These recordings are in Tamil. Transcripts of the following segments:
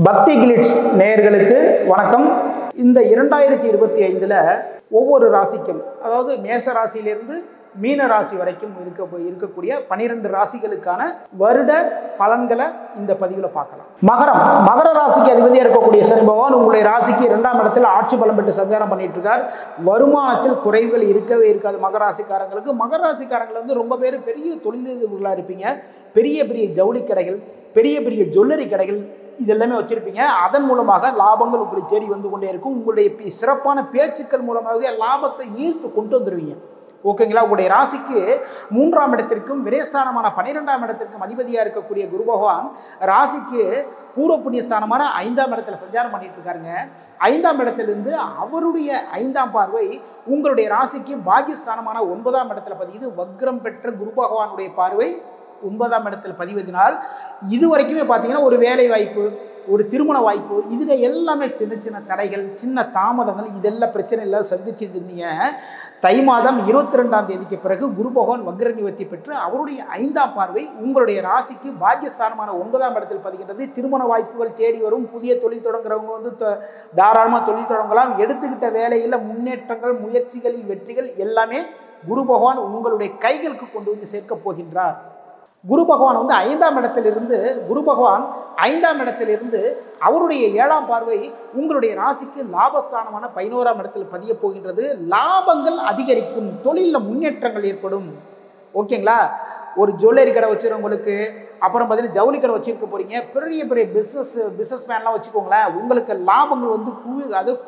பக்தி கிளிட்ஸ் நேயர்களுக்கு வணக்கம். இந்த 2025 ஒவ்வொரு ராசிக்கும், அதாவது மேச ராசியிலிருந்து மீன ராசி வரைக்கும் இருக்கக்கூடிய 12 ராசிகளுக்கான வருட பலன்களை இந்த பதிவில் பார்க்கலாம். மகர ராசிக்கு அதிபதியாக இருக்கக்கூடிய சனி பகவான் உங்களுடைய ராசிக்கு 2ஆம் இடத்தில் ஆட்சி பலம் பெற்று சஞ்சாரம் பண்ணிட்டு இருக்கார். வருமானத்தில் குறைவுகள் இருக்கவே இருக்காது. மகர ராசிக்காரங்கள் வந்து ரொம்ப பேர் பெரிய தொழிலதிபர்களாக இருப்பீங்க. பெரிய பெரிய ஜவுளி கடைகள், பெரிய பெரிய ஜுவல்லரி கடைகள் இதெல்லாமே வச்சிருப்பீங்க. அதன் மூலமாக லாபங்கள் உங்களை தேடி வந்து கொண்டே இருக்கும். உங்களுடைய சிறப்பான பேச்சுக்கள் மூலமாக லாபத்தை ஈர்த்து கொண்டு வந்துடுவீங்க. ஓகேங்களா? உங்களுடைய ராசிக்கு 3ஆம் இடத்திற்கும் விரயஸ்தானமான 12ஆம் இடத்திற்கும் அதிபதியாக இருக்கக்கூடிய குரு பகவான் ராசிக்கு பூர்வ புண்ணியஸ்தானமான 5ஆம் இடத்துல சஞ்சாரம் பண்ணிட்டு இருக்காருங்க. 5ஆம் இடத்திலிருந்து அவருடைய 5ஆம் பார்வை உங்களுடைய ராசிக்கு பாக்கியஸ்தானமான 9ஆம் இடத்துல பதியுது. வக்ரம் பெற்ற குரு பகவானுடைய பார்வை 9ஆம் இடத்தில் பதிவதினால் இது வரைக்குமே பார்த்தீங்கன்னா ஒரு வேலை வாய்ப்பு, ஒரு திருமண வாய்ப்பு, இதில் எல்லாமே சின்ன சின்ன தடைகள், சின்ன தாமதங்கள், இதெல்லாம் பிரச்சனை எல்லாம் சந்திச்சுட்டு இருந்தீங்க. தை மாதம் 22ஆம் தேதிக்கு பிறகு குரு பகவான் வக்ர நிவர்த்தி பெற்று அவருடைய 5ஆம் பார்வை உங்களுடைய ராசிக்கு பாக்கியஸ்தானமான 9ஆம் இடத்தில் பதிகின்றது. திருமண வாய்ப்புகள் தேடி வரும். புதிய தொழில் தொடங்குறவங்க வந்து தாராளமாக தொழில் தொடங்கலாம். எடுத்துக்கிட்ட வேலையில் முன்னேற்றங்கள், முயற்சிகளில் வெற்றிகள் எல்லாமே குரு பகவான் உங்களுடைய கைகளுக்கு கொண்டு வந்து சேர்க்கப் போகின்றார். குரு பகவான் வந்து 5ஆம் இடத்திலிருந்து அவருடைய 7ஆம் பார்வை உங்களுடைய ராசிக்கு லாபஸ்தானமான 11ஆம் இடத்தில் பதிய போகின்றது. லாபங்கள் அதிகரிக்கும், தொழிலில் முன்னேற்றங்கள் ஏற்படும். ஓகேங்களா? ஒரு ஜுவல்லரி கடை வச்சுருவங்களுக்கு, அப்புறம் பார்த்தீங்கன்னா ஜவுளி கடை வச்சுருக்க போகிறீங்க, பெரிய பெரிய பிஸ்னஸ் மேன்லாம் வச்சுக்கோங்களேன். உங்களுக்கு லாபங்கள் வந்து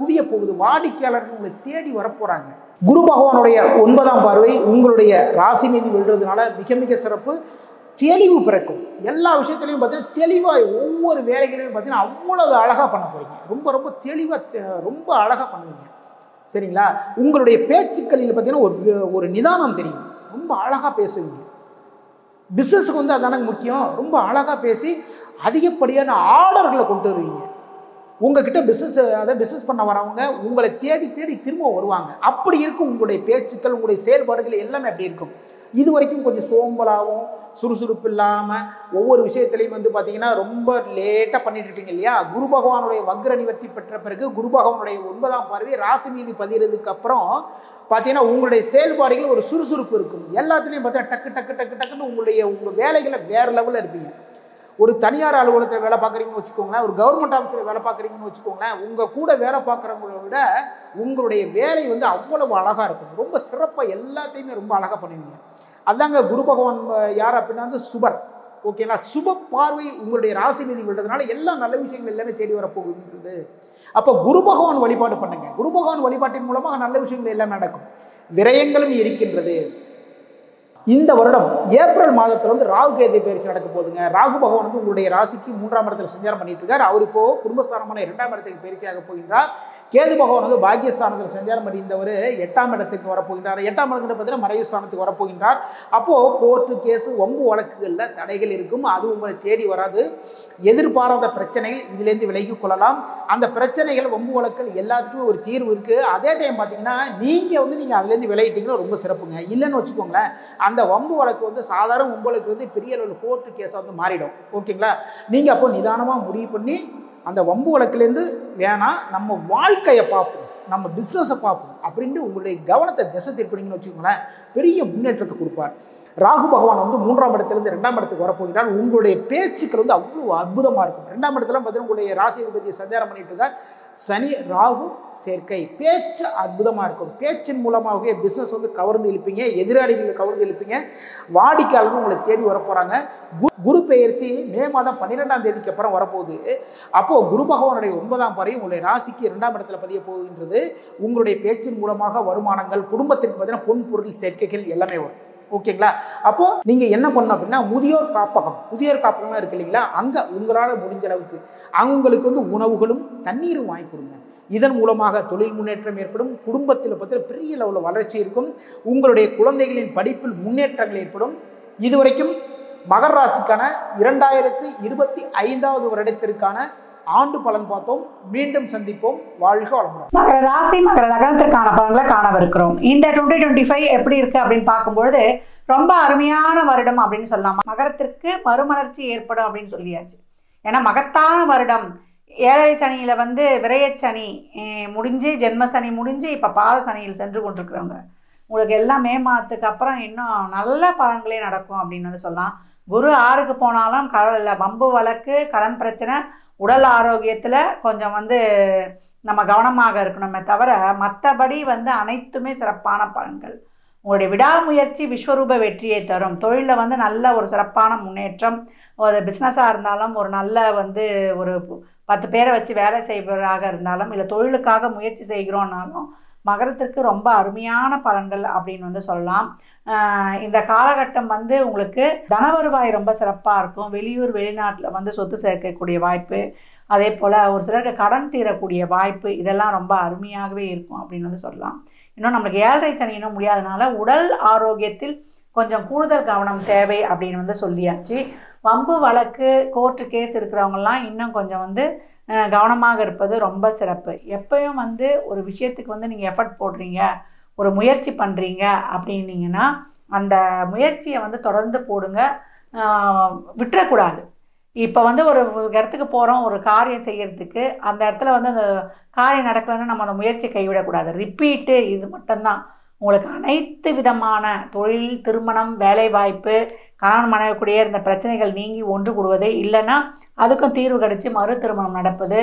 குவிய போகுது. வாடிக்கையாளர்கள் உங்களை தேடி வரப்போகிறாங்க. குரு பகவானுடைய 9ஆம் பார்வை உங்களுடைய ராசி மீது விழுறதுனால மிக மிக சிறப்பு. தெளிவு பிறக்கும். எல்லா விஷயத்துலையும் பார்த்தீங்கன்னா தெளிவாக, ஒவ்வொரு வேலைகளையும் பார்த்தீங்கன்னா அவ்வளவு அழகாக பண்ண போகிறீங்க. ரொம்ப ரொம்ப தெளிவாக, ரொம்ப அழகாக பண்ணுவீங்க. சரிங்களா? உங்களுடைய பேச்சுக்களில் பார்த்தீங்கன்னா ஒரு நிதானம் தெரியும். ரொம்ப அழகாக பேசுவீங்க. பிஸ்னஸுக்கு வந்து அதான முக்கியம். ரொம்ப அழகாக பேசி அதிகப்படியான ஆர்டர்களை கொண்டு வருவீங்க. உங்ககிட்ட பிஸ்னஸ் பண்ண வரவங்க உங்களை தேடி தேடி திரும்ப வருவாங்க. அப்படி இருக்கும் உங்களுடைய பேச்சுக்கள், உங்களுடைய செயல்பாடுகள் எல்லாமே அப்படி இருக்கும். இது வரைக்கும் கொஞ்சம் சோம்பலாகவும் சுறுசுறுப்பு இல்லாமல் ஒவ்வொரு விஷயத்துலையும் வந்து பார்த்தீங்கன்னா ரொம்ப லேட்டாக பண்ணிட்டு இருப்பீங்க இல்லையா? குரு பகவானுடைய வக்ர நிவர்த்தி பெற்ற பிறகு குரு பகவானுடைய 9ஆம் பார்வை ராசி மீது பதிகிறதுக்கு அப்புறம் பார்த்தீங்கன்னா உங்களுடைய செயல்பாடுகள் ஒரு சுறுசுறுப்பு இருக்கும். எல்லாத்துலேயும் பார்த்தீங்கன்னா டக்குன்னு உங்கள் வேலைகளை வேறு லெவலில் இருப்பீங்க. ஒரு தனியார் அலுவலகத்தில் வேலை பார்க்குறீங்கன்னு வச்சுக்கோங்களேன், ஒரு கவர்மெண்ட் ஆஃபீஸில் வேலை பார்க்குறீங்கன்னு வச்சுக்கோங்களேன், உங்கள் கூட வேலை பார்க்குறவங்கள விட உங்களுடைய வேலை வந்து அவ்வளவு அழகாக இருக்கும். ரொம்ப சிறப்பாக எல்லாத்தையுமே ரொம்ப அழகாக பண்ணுவீங்க. அதாங்க குரு பகவான் யார் அப்படின்னா வந்து சுபர். ஓகேங்களா? சுப பார்வை உங்களுடைய ராசி மீது விழுறதுனால எல்லா நல்ல விஷயங்கள் எல்லாமே தேடி வரப்போகுதுன்றது. அப்போ குரு பகவான் வழிபாடு பண்ணுங்க. குரு பகவான் வழிபாட்டின் மூலமாக நல்ல விஷயங்கள் எல்லாமே நடக்கும். விரயங்களும் இருக்கின்றது. இந்த வருடம் ஏப்ரல் மாதத்தில் வந்து ராகு கேது பயிற்சி நடக்க போகுதுங்க. ராகு பகவான் வந்து உங்களுடைய ராசிக்கு 3ஆம் இடத்துல சஞ்சாரம் பண்ணிட்டு இருக்கார். அவர் இப்போ குடும்பஸ்தானமான 2ஆம் இடத்துக்கு பயிற்சியாக போகின்றார். கேது பகவான் வந்து பாக்கியஸ்தானத்தில் சஞ்சாரம் பண்ணியிருந்தவர் 8ஆம் இடத்துக்கு வரப்போகின்றார். 8ஆம் இடத்துல பார்த்தீங்கன்னா மறைவு ஸ்தானத்துக்கு வரப்போகின்றார். அப்போது கோர்ட்டு கேஸு வம்பு வழக்குகளில் தடைகள் இருக்கும். அது உங்களை தேடி வராது. எதிர்பாராத பிரச்சனைகள் இதிலேருந்து விலகி கொள்ளலாம். அந்த பிரச்சனைகள், வம்பு வழக்குகள் எல்லாத்துக்குமே ஒரு தீர்வு இருக்குது. அதே டைம் பார்த்தீங்கன்னா நீங்கள் அதுலேருந்து விலகிட்டீங்கன்னா ரொம்ப சிறப்புங்க. இல்லைன்னு வச்சுக்கோங்களேன், அந்த வம்பு வழக்கு வந்து சாதாரண வம்பு வழக்கு வந்து பெரிய அளவில் கோர்ட்டு கேஸாக வந்து மாறிடும். ஓகேங்களா? நீங்கள் அப்போ நிதானமாக முடிவு பண்ணி அந்த வம்பு வழக்குலேருந்து வேணாம், நம்ம வாழ்க்கையை பார்ப்போம், நம்ம பிஸ்னஸை பார்ப்போம் அப்படின்ட்டு உங்களுடைய கவனத்தை திசை திருப்பினீங்கன்னு வச்சுக்கோங்களேன், பெரிய முன்னேற்றத்தை கொடுப்பார். ராகு பகவான் வந்து 3ஆம் இடத்துலேருந்து 2ஆம் இடத்துக்கு வரப்போகிறார். உங்களுடைய பேச்சுக்கள் வந்து அவ்வளோ அற்புதமாக இருக்கும். 2ஆம் இடத்துல பார்த்தீங்கன்னா உங்களுடைய ராசி அதிபதியை சஞ்சாரம் பண்ணிட்டு இருக்கார். சனி ராகு சேர்க்கை. பேச்சு அற்புதமாக இருக்கும். பேச்சின் மூலமாகவே பிஸ்னஸ் வந்து கவர்ந்து இழுப்பீங்க. எதிராளிகளை கவர்ந்து இழுப்பீங்க. வாடிக்கையாளர்கள் உங்களை தேடி வரப்போகிறாங்க. குரு பெயர்ச்சி மே மாதம் 12ஆம் தேதிக்கு அப்புறம் வரப்போகுது. அப்போது குரு பகவானுடைய 9ஆம் பார்வை உங்களுடைய ராசிக்கு 2ஆம் இடத்துல பதிய போகின்றது. உங்களுடைய பேச்சின் மூலமாக வருமானங்கள், குடும்பத்திற்கு பார்த்தீங்கன்னா பொன் பொருள் சேர்க்கைகள் எல்லாமே வரும். ஓகேங்களா? அப்போ நீங்க என்ன பண்ணணும் அப்படின்னா, முதியோர் காப்பகம்லாம் இருக்கு இல்லைங்களா? அங்க உங்களால் முடிஞ்ச அளவுக்கு அவங்களுக்கு வந்து உணவுகளும் தண்ணீரும் வாங்கி கொடுங்க. இதன் மூலமாக தொழில் முன்னேற்றம் ஏற்படும். குடும்பத்தில் பார்த்தீங்கன்னா பெரிய லெவலில் வளர்ச்சி இருக்கும். உங்களுடைய குழந்தைகளின் படிப்பில் முன்னேற்றங்கள் ஏற்படும். இதுவரைக்கும் மகர ராசிக்கான 2025வது வருடத்திற்கான ஆண்டு பலன் பார்த்தோம். மீண்டும் சந்திப்போம். வாழ்க வளமுடன். மகர ராசி மகர லக்னத்திற்கான பலன்களை காணவிருக்கிறோம். இந்த 2025 எப்படி இருக்கு அப்படின்னு பார்க்கும்பொழுது ரொம்ப அருமையான வருடம் அப்படின்னு சொல்லலாம். மகரத்திற்கு மறுமலர்ச்சி ஏற்படும் அப்படின்னு சொல்லியாச்சு. ஏன்னா மகத்தான வருடம் ஏழரை சனியில் வந்து விரயச்சனி முடிஞ்சு ஜென்ம சனி முடிஞ்சு இப்போ பாத சனியில் சென்று கொண்டிருக்கிறவங்க உங்களுக்கு எல்லாம் மே மாதத்துக்கு அப்புறம் இன்னும் நல்ல பலன்களே நடக்கும் அப்படின்னு வந்து சொல்லலாம். குரு 6க்கு போனாலும் கடவுள் வம்பு வழக்கு கடன் பிரச்சனை உடல் ஆரோக்கியத்தில் கொஞ்சம் வந்து நம்ம கவனமாக இருக்கணுமே தவிர மற்றபடி வந்து அனைத்துமே சிறப்பான பலன்கள். உங்களுடைய விடாமுயற்சி விஸ்வரூப வெற்றியை தரும். தொழிலில் வந்து நல்ல ஒரு சிறப்பான முன்னேற்றம். ஒரு பிஸ்னஸாக இருந்தாலும் ஒரு நல்ல வந்து ஒரு 10 பேரை வச்சு வேலை செய்பவராக இருந்தாலும் இல்லை தொழிலுக்காக முயற்சி செய்கிறோன்னாலும் மகரத்திற்கு ரொம்ப அருமையான பலன்கள் அப்படின்னு வந்து சொல்லலாம். இந்த காலகட்டம் வந்து உங்களுக்கு தன வருவாய் ரொம்ப சிறப்பாக இருக்கும். வெளியூர் வெளிநாட்டில் வந்து சொத்து சேர்க்கக்கூடிய வாய்ப்பு, அதே போல் ஒரு சிலருக்கு கடன் தீரக்கூடிய வாய்ப்பு, இதெல்லாம் ரொம்ப அருமையாகவே இருக்கும் அப்படின்னு வந்து சொல்லலாம். இன்னும் நம்மளுக்கு 7.5 சனி இன்னும் முடியாதனால உடல் ஆரோக்கியத்தில் கொஞ்சம் கூடுதல் கவனம் தேவை அப்படின்னு வந்து சொல்லியாச்சு. வம்பு வழக்கு கோர்ட்டு கேஸ் இருக்கிறவங்கலாம் இன்னும் கொஞ்சம் வந்து கவனமாக இருப்பது ரொம்ப சிறப்பு. எப்பயும் வந்து ஒரு விஷயத்துக்கு வந்து நீங்கள் எஃபர்ட் போடுறீங்க, ஒரு முயற்சி பண்ணுறீங்க அப்படின்னீங்கன்னா அந்த முயற்சியை வந்து தொடர்ந்து போடுங்க, விட்டுறக்கூடாது. இப்போ வந்து ஒரு இடத்துக்கு போகிறோம் ஒரு காரியம் செய்கிறதுக்கு, அந்த இடத்துல வந்து அந்த காரியம் நடக்கலைன்னு நம்ம அந்த முயற்சியை கைவிடக்கூடாது. ரிப்பீட்டு இது மட்டும்தான். உங்களுக்கு அனைத்து விதமான தொழில், திருமணம், வேலைவாய்ப்பு, கணவன் மனைவிக்குடைய இந்த பிரச்சனைகள் நீங்கி ஒன்று கூடுவது, இல்லைன்னா அதுக்கும் தீர்வு கிடைச்சி மறு திருமணம் நடப்பது,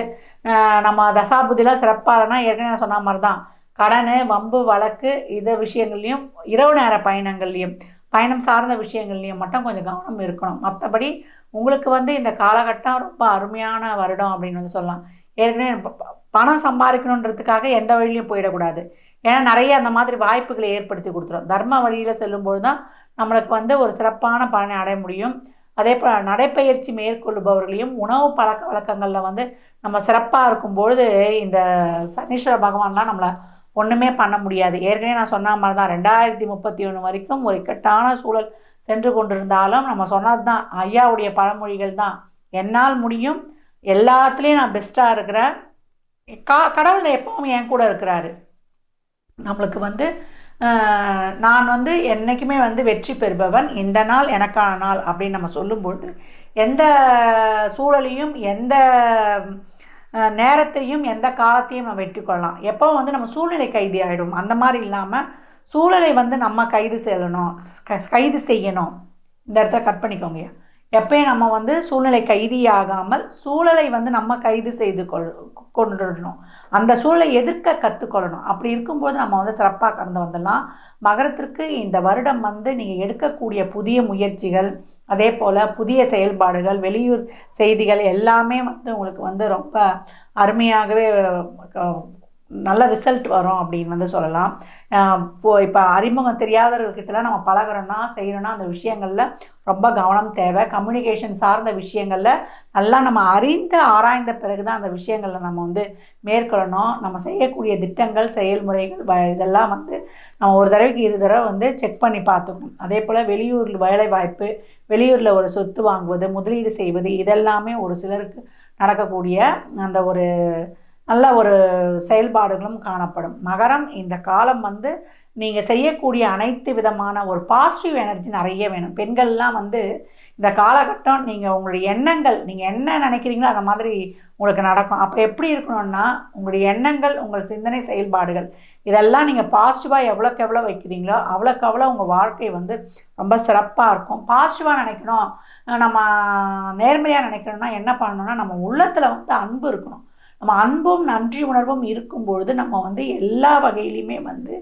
நம்ம தசாபுதிலாம் சிறப்பாகனா ஏற்கனவே நான் சொன்ன மாதிரி தான் கடன், வம்பு வழக்கு இதை விஷயங்கள்லையும் இரவு நேர பயணங்கள்லையும் பயணம் சார்ந்த விஷயங்கள்லையும் மட்டும் கொஞ்சம் கவனம் இருக்கணும். மற்றபடி உங்களுக்கு வந்து இந்த காலகட்டம் ரொம்ப அருமையான வருடம் அப்படின்னு வந்து சொல்லலாம். ஏற்கனவே பணம் சம்பாதிக்கணுன்றதுக்காக எந்த வழியிலையும் போயிடக்கூடாது. ஏன்னா நிறைய அந்த மாதிரி வாய்ப்புகளை ஏற்படுத்தி கொடுத்துரும். தர்ம வழியில் செல்லும்போது தான் நம்மளுக்கு வந்து ஒரு சிறப்பான பலனை அடைய முடியும். அதே போல் நடைப்பயிற்சி மேற்கொள்ளுபவர்களையும் உணவு பழக்க வழக்கங்களில் வந்து நம்ம சிறப்பாக இருக்கும்பொழுது இந்த சனீஸ்வர பகவான்லாம் நம்மளை ஒன்றுமே பண்ண முடியாது. ஏற்கனவே நான் சொன்ன மாதிரி தான் 2031 வரைக்கும் ஒரு இக்கட்டான சூழல் சென்று கொண்டிருந்தாலும் நம்ம சொன்னது தான் ஐயாவுடைய பழமொழிகள் தான். என்னால் முடியும், எல்லாத்துலேயும் நான் பெஸ்ட்டாக இருக்கிறேன், கடவுள் எப்பவும் என் கூட இருக்கிறாரு, நம்மளுக்கு வந்து நான் வந்து என்றைக்குமே வந்து வெற்றி பெறுபவன், இந்த நாள் எனக்கான நாள் அப்படின்னு நம்ம சொல்லும்பொழுது எந்த சூழலையும் எந்த நேரத்தையும் எந்த காலத்தையும் நம்ம வெற்றி கொள்ளலாம். எப்போ வந்து நம்ம சூழ்நிலை கைதி ஆகிடும், அந்த மாதிரி இல்லாமல் சூழலை வந்து நம்ம கைது செய்யணும். இந்த இடத்த கட் பண்ணிக்கோங்க. எப்பயும் நம்ம வந்து சூழ்நிலை கைதியாகாமல் சூழலை வந்து நம்ம கைது செய்து கொண்டுடணும். அந்த சூழலை எதிர்க்க கற்றுக்கொள்ளணும். அப்படி இருக்கும்போது நம்ம வந்து சிறப்பாக கடந்து வந்துடலாம். மகரத்திற்கு இந்த வருடம் வந்து நீங்கள் எடுக்கக்கூடிய புதிய முயற்சிகள், அதே போல் புதிய செயல்பாடுகள், வெளியூர் செய்திகள் எல்லாமே வந்து உங்களுக்கு வந்து ரொம்ப அருமையாகவே நல்ல ரிசல்ட் வரும் அப்படின்னு வந்து சொல்லலாம். இப்போ அறிமுகம் தெரியாதவர்கிட்டலாம் நம்ம பழகிறோன்னா செய்யணும்னா அந்த விஷயங்களில் ரொம்ப கவனம் தேவை. கம்யூனிகேஷன் சார்ந்த விஷயங்களில் நல்லா நம்ம அறிந்து ஆராய்ந்த பிறகு தான் அந்த விஷயங்களில் நம்ம வந்து மேற்கொள்ளணும். நம்ம செய்யக்கூடிய திட்டங்கள், செயல்முறைகள் இதெல்லாம் வந்து நம்ம ஒரு தடவைக்கு 2 தடவை வந்து செக் பண்ணி பார்த்துக்கணும். அதே போல் வெளியூரில் வேலை வாய்ப்பு, வெளியூரில் ஒரு சொத்து வாங்குவது, முதலீடு செய்வது, இதெல்லாமே ஒரு சிலருக்கு நடக்கக்கூடிய அந்த ஒரு நல்ல ஒரு செயல்பாடுகளும் காணப்படும். மகரம் இந்த காலம் வந்து நீங்கள் செய்யக்கூடிய அனைத்து விதமான ஒரு பாசிட்டிவ் எனர்ஜி நிறைய வேணும். பெண்கள்லாம் வந்து இந்த காலகட்டம் நீங்கள் உங்களுடைய எண்ணங்கள், நீங்கள் என்ன நினைக்கிறீங்களோ அந்த மாதிரி உங்களுக்கு நடக்கும். அப்போ எப்படி இருக்கணும்னா உங்களுடைய எண்ணங்கள், உங்கள் சிந்தனை, செயல்பாடுகள் இதெல்லாம் நீங்கள் பாசிட்டிவாக எவ்வளோக்கு எவ்வளோ வைக்கிறீங்களோ அவ்வளோக்கு அவ்வளோ உங்கள் வாழ்க்கை வந்து ரொம்ப சிறப்பாக இருக்கும். பாசிட்டிவாக நினைக்கணும், நம்ம நேர்மையாக நினைக்கணும்னா என்ன பண்ணணும்னா நம்ம உள்ளத்தில் வந்து அன்பு இருக்கணும். நம்ம அன்பும் நன்றி உணர்வும் இருக்கும்பொழுது நம்ம வந்து எல்லா வகையிலையுமே வந்து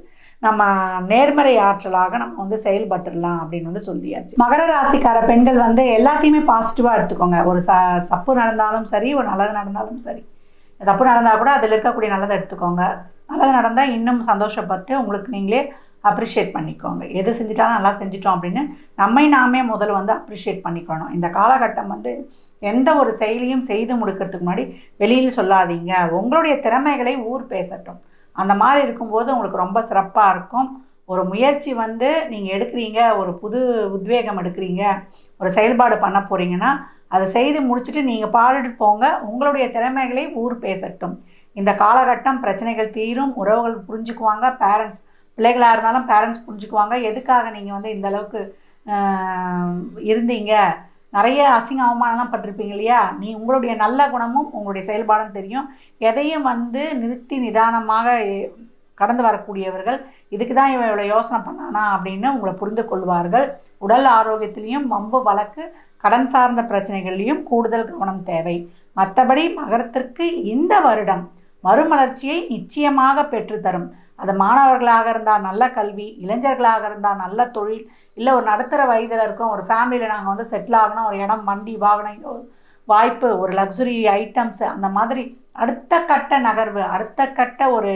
நம்ம நேர்மறை ஆற்றலாக நம்ம வந்து செயல்பட்டுடலாம் அப்படின்னு வந்து சொல்லியாச்சு. மகர ராசிக்கார பெண்கள் வந்து எல்லாத்தையுமே பாசிட்டிவாக எடுத்துக்கோங்க. ஒரு தப்பு நடந்தாலும் சரி, ஒரு நல்லது நடந்தாலும் சரி. தப்பு நடந்தால் கூட அதில் இருக்கக்கூடிய நல்லதை எடுத்துக்கோங்க. நல்லது நடந்தால் இன்னும் சந்தோஷப்பட்டு உங்களுக்கு நீங்களே அப்ரிஷியேட் பண்ணிக்கோங்க. எது செஞ்சிட்டாலும் நல்லா செஞ்சிட்டோம் அப்படின்னு நம்மை நாமே முதல்ல வந்து அப்ரிஷியேட் பண்ணிக்கணும். இந்த காலகட்டம் வந்து எந்த ஒரு செயலையும் செய்து முடிக்கிறதுக்கு முன்னாடி வெளியில் சொல்லாதீங்க. உங்களுடைய திறமைகளை ஊர் பேசட்டும். அந்த மாதிரி இருக்கும்போது உங்களுக்கு ரொம்ப சிறப்பாக இருக்கும். ஒரு முயற்சி வந்து நீங்கள் எடுக்கிறீங்க, ஒரு புது உத்வேகம் எடுக்கிறீங்க, ஒரு செயல்பாடு பண்ண போகிறீங்கன்னா அதை செய்து முடிச்சுட்டு நீங்கள் பாடிட்டு போங்க. உங்களுடைய திறமைகளை ஊர் பேசட்டும். இந்த காலகட்டம் பிரச்சனைகள் தீரும், உறவுகள் புரிஞ்சுக்குவாங்க, பேரண்ட்ஸ் பிள்ளைகளாக இருந்தாலும் பேரண்ட்ஸ் புரிஞ்சுக்குவாங்க. எதுக்காக நீங்கள் வந்து இந்த அளவுக்கு இருந்தீங்க, நிறைய அசிங்க அவமானம்லாம் பட்டிருப்பீங்க இல்லையா? உங்களுடைய நல்ல குணமும் உங்களுடைய செயல்பாடும் தெரியும். எதையும் வந்து நிறுத்தி நிதானமாக கடந்து வரக்கூடியவர்கள். இதுக்கு தான் இவன் இவ்வளோ யோசனை பண்ணானா அப்படின்னு உங்களை புரிந்து கொள்வார்கள். உடல் ஆரோக்கியத்திலையும் வம்பு வழக்கு கடன் சார்ந்த பிரச்சனைகள்லையும் கூடுதல் கவனம் தேவை. மற்றபடி மகரத்திற்கு இந்த வருடம் மறுமலர்ச்சியை நிச்சயமாக பெற்றுத்தரும். அது மாணவர்களாக இருந்தால் நல்ல கல்வி, இளைஞர்களாக இருந்தால் நல்ல தொழில், இல்லை ஒரு நடுத்தர வயதில் இருக்கோம், ஒரு ஃபேமிலியில் நாங்கள் வந்து செட்டில் ஆகணும், ஒரு இடம், வண்டி, வாகனம் வாய்ப்பு, ஒரு லக்ஸுரி ஐட்டம்ஸு, அந்த மாதிரி அடுத்த கட்ட நகர்வு, அடுத்த கட்ட ஒரு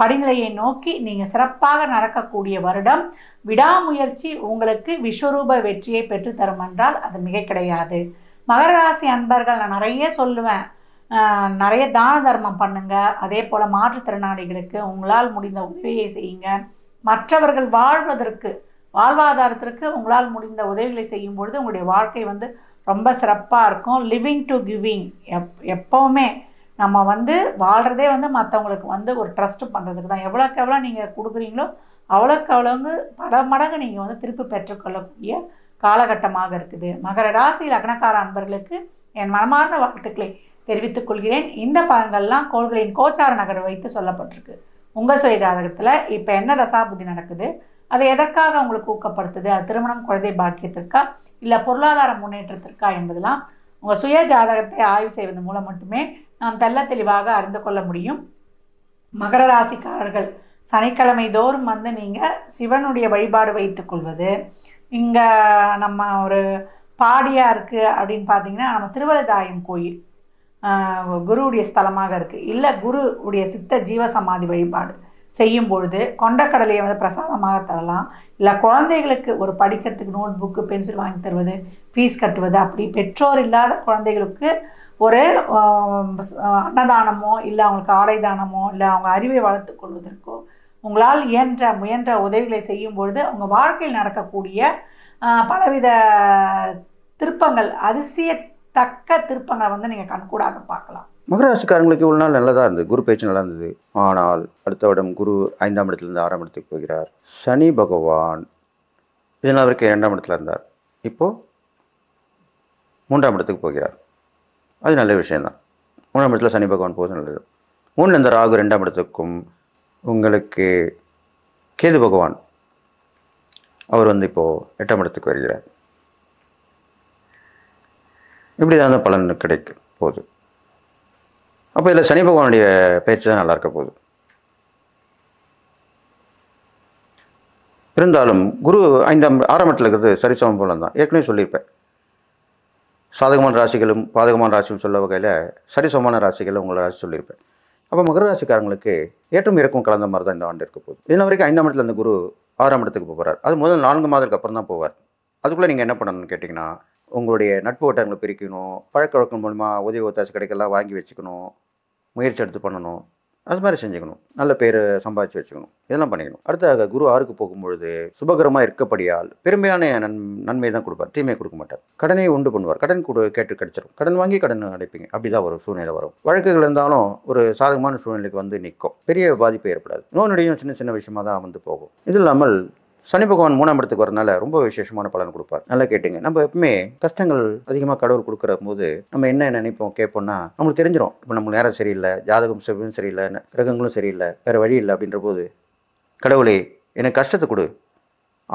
படிநிலையை நோக்கி நீங்கள் சிறப்பாக நடக்கக்கூடிய வருடம். விடாமுயற்சி உங்களுக்கு விஸ்வரூப வெற்றியை பெற்றுத்தரும் என்றால் அது மிக கிடையாது. மகர ராசி அன்பர்கள் நான் நிறைய சொல்லுவேன், நிறைய தான தர்மம் பண்ணுங்க. அதே போல் மாற்றுத்திறனாளிகளுக்கு உங்களால் முடிந்த உதவியை செய்யுங்க. மற்றவர்கள் வாழ்வாதாரத்திற்கு உங்களால் முடிந்த உதவிகளை செய்யும் பொழுது உங்களுடைய வாழ்க்கை வந்து ரொம்ப சிறப்பாக இருக்கும். Living to giving. எப்போவுமே நம்ம வந்து வாழ்கிறதே வந்து மற்றவங்களுக்கு வந்து ஒரு ட்ரஸ்ட் பண்ணுறதுக்கு தான். எவ்வளோக்கு எவ்வளோ நீங்கள் கொடுக்குறீங்களோ அவ்வளோக்கு அவ்வளோங்க பல மடங்கு நீங்கள் வந்து திருப்பி பெற்றுக்கொள்ளக்கூடிய காலகட்டமாக இருக்குது. மகர ராசி லக்னக்கார அன்பர்களுக்கு என் மனமார்ந்த வாழ்த்துக்களை தெரிவித்துக் கொள்கிறேன். இந்த பலன்கள்லாம் கோள்களின் கோச்சார நகரை வைத்து சொல்லப்பட்டிருக்கு. உங்கள் சுய ஜாதகத்தில் இப்போ என்ன தசாபுத்தி நடக்குது, அதை எதற்காக உங்களுக்கு ஊக்கப்படுத்துது, அது திருமணம், குழந்தை பாக்கியத்திற்கா இல்லை பொருளாதார முன்னேற்றத்திற்கா என்பதெல்லாம் உங்கள் சுய ஜாதகத்தை ஆய்வு செய்வது மூலம் மட்டுமே நாம் தெள்ள தெளிவாக அறிந்து கொள்ள முடியும். மகர ராசிக்காரர்கள் சனிக்கிழமை தோறும் வந்து நீங்கள் சிவனுடைய வழிபாடு வைத்துக் கொள்வது. இங்கே நம்ம ஒரு பாடியாக இருக்குது அப்படின்னு பார்த்தீங்கன்னா நம்ம திருவலதாயம் கோயில் குருவுடைய ஸ்தலமாக இருக்குது. இல்லை குருவுடைய சித்த ஜீவசமாதி வழிபாடு செய்யும் பொழுது கொண்டக்கடலையை வந்து பிரசாதமாக தரலாம். இல்லை குழந்தைகளுக்கு ஒரு படிக்கிறதுக்கு நோட் புக்கு, பென்சில் வாங்கி தருவது, ஃபீஸ் கட்டுவது, அப்படி பெற்றோர் இல்லாத குழந்தைகளுக்கு ஒரு அன்னதானமோ இல்லை அவங்களுக்கு ஆடை தானமோ இல்லை அவங்க அறிவை வளர்த்து கொள்வதற்கோ உங்களால் முயன்ற உதவிகளை செய்யும் பொழுது உங்கள் வாழ்க்கையில் நடக்கக்கூடிய பலவித திருப்பங்கள், அதிசயத்தக்க திருப்பங்களை வந்து நீங்கள் கண்கூடாக பார்க்கலாம். மகராசிக்காரங்களுக்கு இவ்வளோ நாள் நல்லதாக இருந்தது, குரு பேச்சு நல்லா இருந்தது. ஆனால் அடுத்த வருடம் குரு 5ஆம் இடத்துலேருந்து 6ஆம் இடத்துக்கு போகிறார். சனி பகவான் இதனால் அவருக்கு 2ஆம் இடத்துல இருந்தார், இப்போது 3ஆம் இடத்துக்கு போகிறார். அது நல்ல விஷயந்தான். 3ஆம் இடத்துல சனி பகவான் போகிறது நல்லது. 3 இந்த ராகு 2ஆம் இடத்துக்கும் உங்களுக்கு கேது பகவான் அவர் வந்து இப்போது 8ஆம் இடத்துக்கு வருகிறார். இப்படி தான் பலன் கிடைக்கும் போகுது. அப்போ இதில் சனி பகவானுடைய பயிற்சி தான் நல்லா இருக்க போகுது. இருந்தாலும் குரு 6ஆம் இடத்துல இருக்கிறது சரிசமம் போல தான். ஏற்கனவே சொல்லியிருப்பேன், சாதகமான ராசிகளும் பாதகமான ராசியும் சொல்ல வகையில் சரிசமமான ராசிகளை உங்களை ராசி சொல்லியிருப்பேன். அப்போ மகர ராசிக்காரங்களுக்கு ஏற்றம் இறக்கும் கலந்த மாதிரி தான் இந்த ஆண்டு இருக்க போகுது. இதனால் வரைக்கும் 5ஆம் இடத்துல இந்த குரு 6ஆம் இடத்துக்கு போகிறார். அது முதல் 4 மாதத்துக்கு அப்புறம் தான் போவார். அதுக்குள்ளே நீங்கள் என்ன பண்ணணும்னு கேட்டிங்கன்னா, உங்களுடைய நட்பு வட்டாரங்களை பிரிக்கணும், பழக்க வழக்கம் மூலமா உதவி ஒத்தாசு கிடைக்கலாம் வாங்கி வச்சுக்கணும், முயற்சி எடுத்து பண்ணணும், அது மாதிரி செஞ்சுக்கணும், நல்ல பேர் சம்பாதிச்சு வச்சுக்கணும், இதெல்லாம் பண்ணிக்கணும். அடுத்த குரு 6க்கு போகும்பொழுது சுபகரமாக இருக்கப்படியால் பெருமையான நன்மை தான் கொடுப்பார், தீமையை கொடுக்க மாட்டார். கடனை உண்டு பண்ணுவார். கடன் கேட்டு கிடைச்சிடும். கடன் வாங்கி கடன் அடைப்பீங்க. அப்படிதான் ஒரு சூழ்நிலை வரும். வழக்குகள் இருந்தாலும் ஒரு சாதகமான சூழ்நிலைக்கு வந்து நிற்கும். பெரிய பாதிப்பு ஏற்படாது. நோனுடையும் சின்ன சின்ன விஷயமா தான் வந்து போகும். இது இல்லாமல் சனி பகவான் 3ஆம் இடத்துக்கு வரனால ரொம்ப விசேஷமான பலன் கொடுப்பார். நல்லா கேட்டுங்க. நம்ம எப்பவுமே கஷ்டங்கள் அதிகமாக கடவுள் கொடுக்குற போது நம்ம என்ன நினைப்போம் கேட்போம்னா நம்மளுக்கு தெரிஞ்சிடும். இப்போ நம்மளுக்கு நேரம் சரியில்லை, ஜாதகம் சரியில்லை, கிரகங்களும் சரியில்லை, வேறு வழி இல்லை அப்படின்ற போது கடவுளே எனக்கு கஷ்டத்தை கொடு,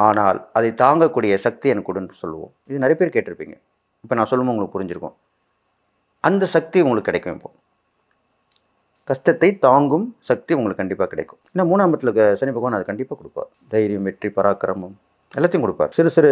ஆனால் அதை தாங்கக்கூடிய சக்தி எனக்கு கொடுன்னு சொல்லுவோம். இது நிறைய பேர் கேட்டிருப்பீங்க. இப்போ நான் சொல்லும்போது உங்களுக்கு புரிஞ்சிருக்கும். அந்த சக்தி உங்களுக்கு கிடைக்கும். இப்போ கஷ்டத்தை தாங்கும் சக்தி உங்களுக்கு கண்டிப்பாக கிடைக்கும். ஏன்னா 3ஆம் இடத்துல சனி பகவான் அது கண்டிப்பாக கொடுப்பார். தைரியம், வெற்றி, பராக்கிரமம் எல்லாத்தையும் கொடுப்பார். சிறு சிறு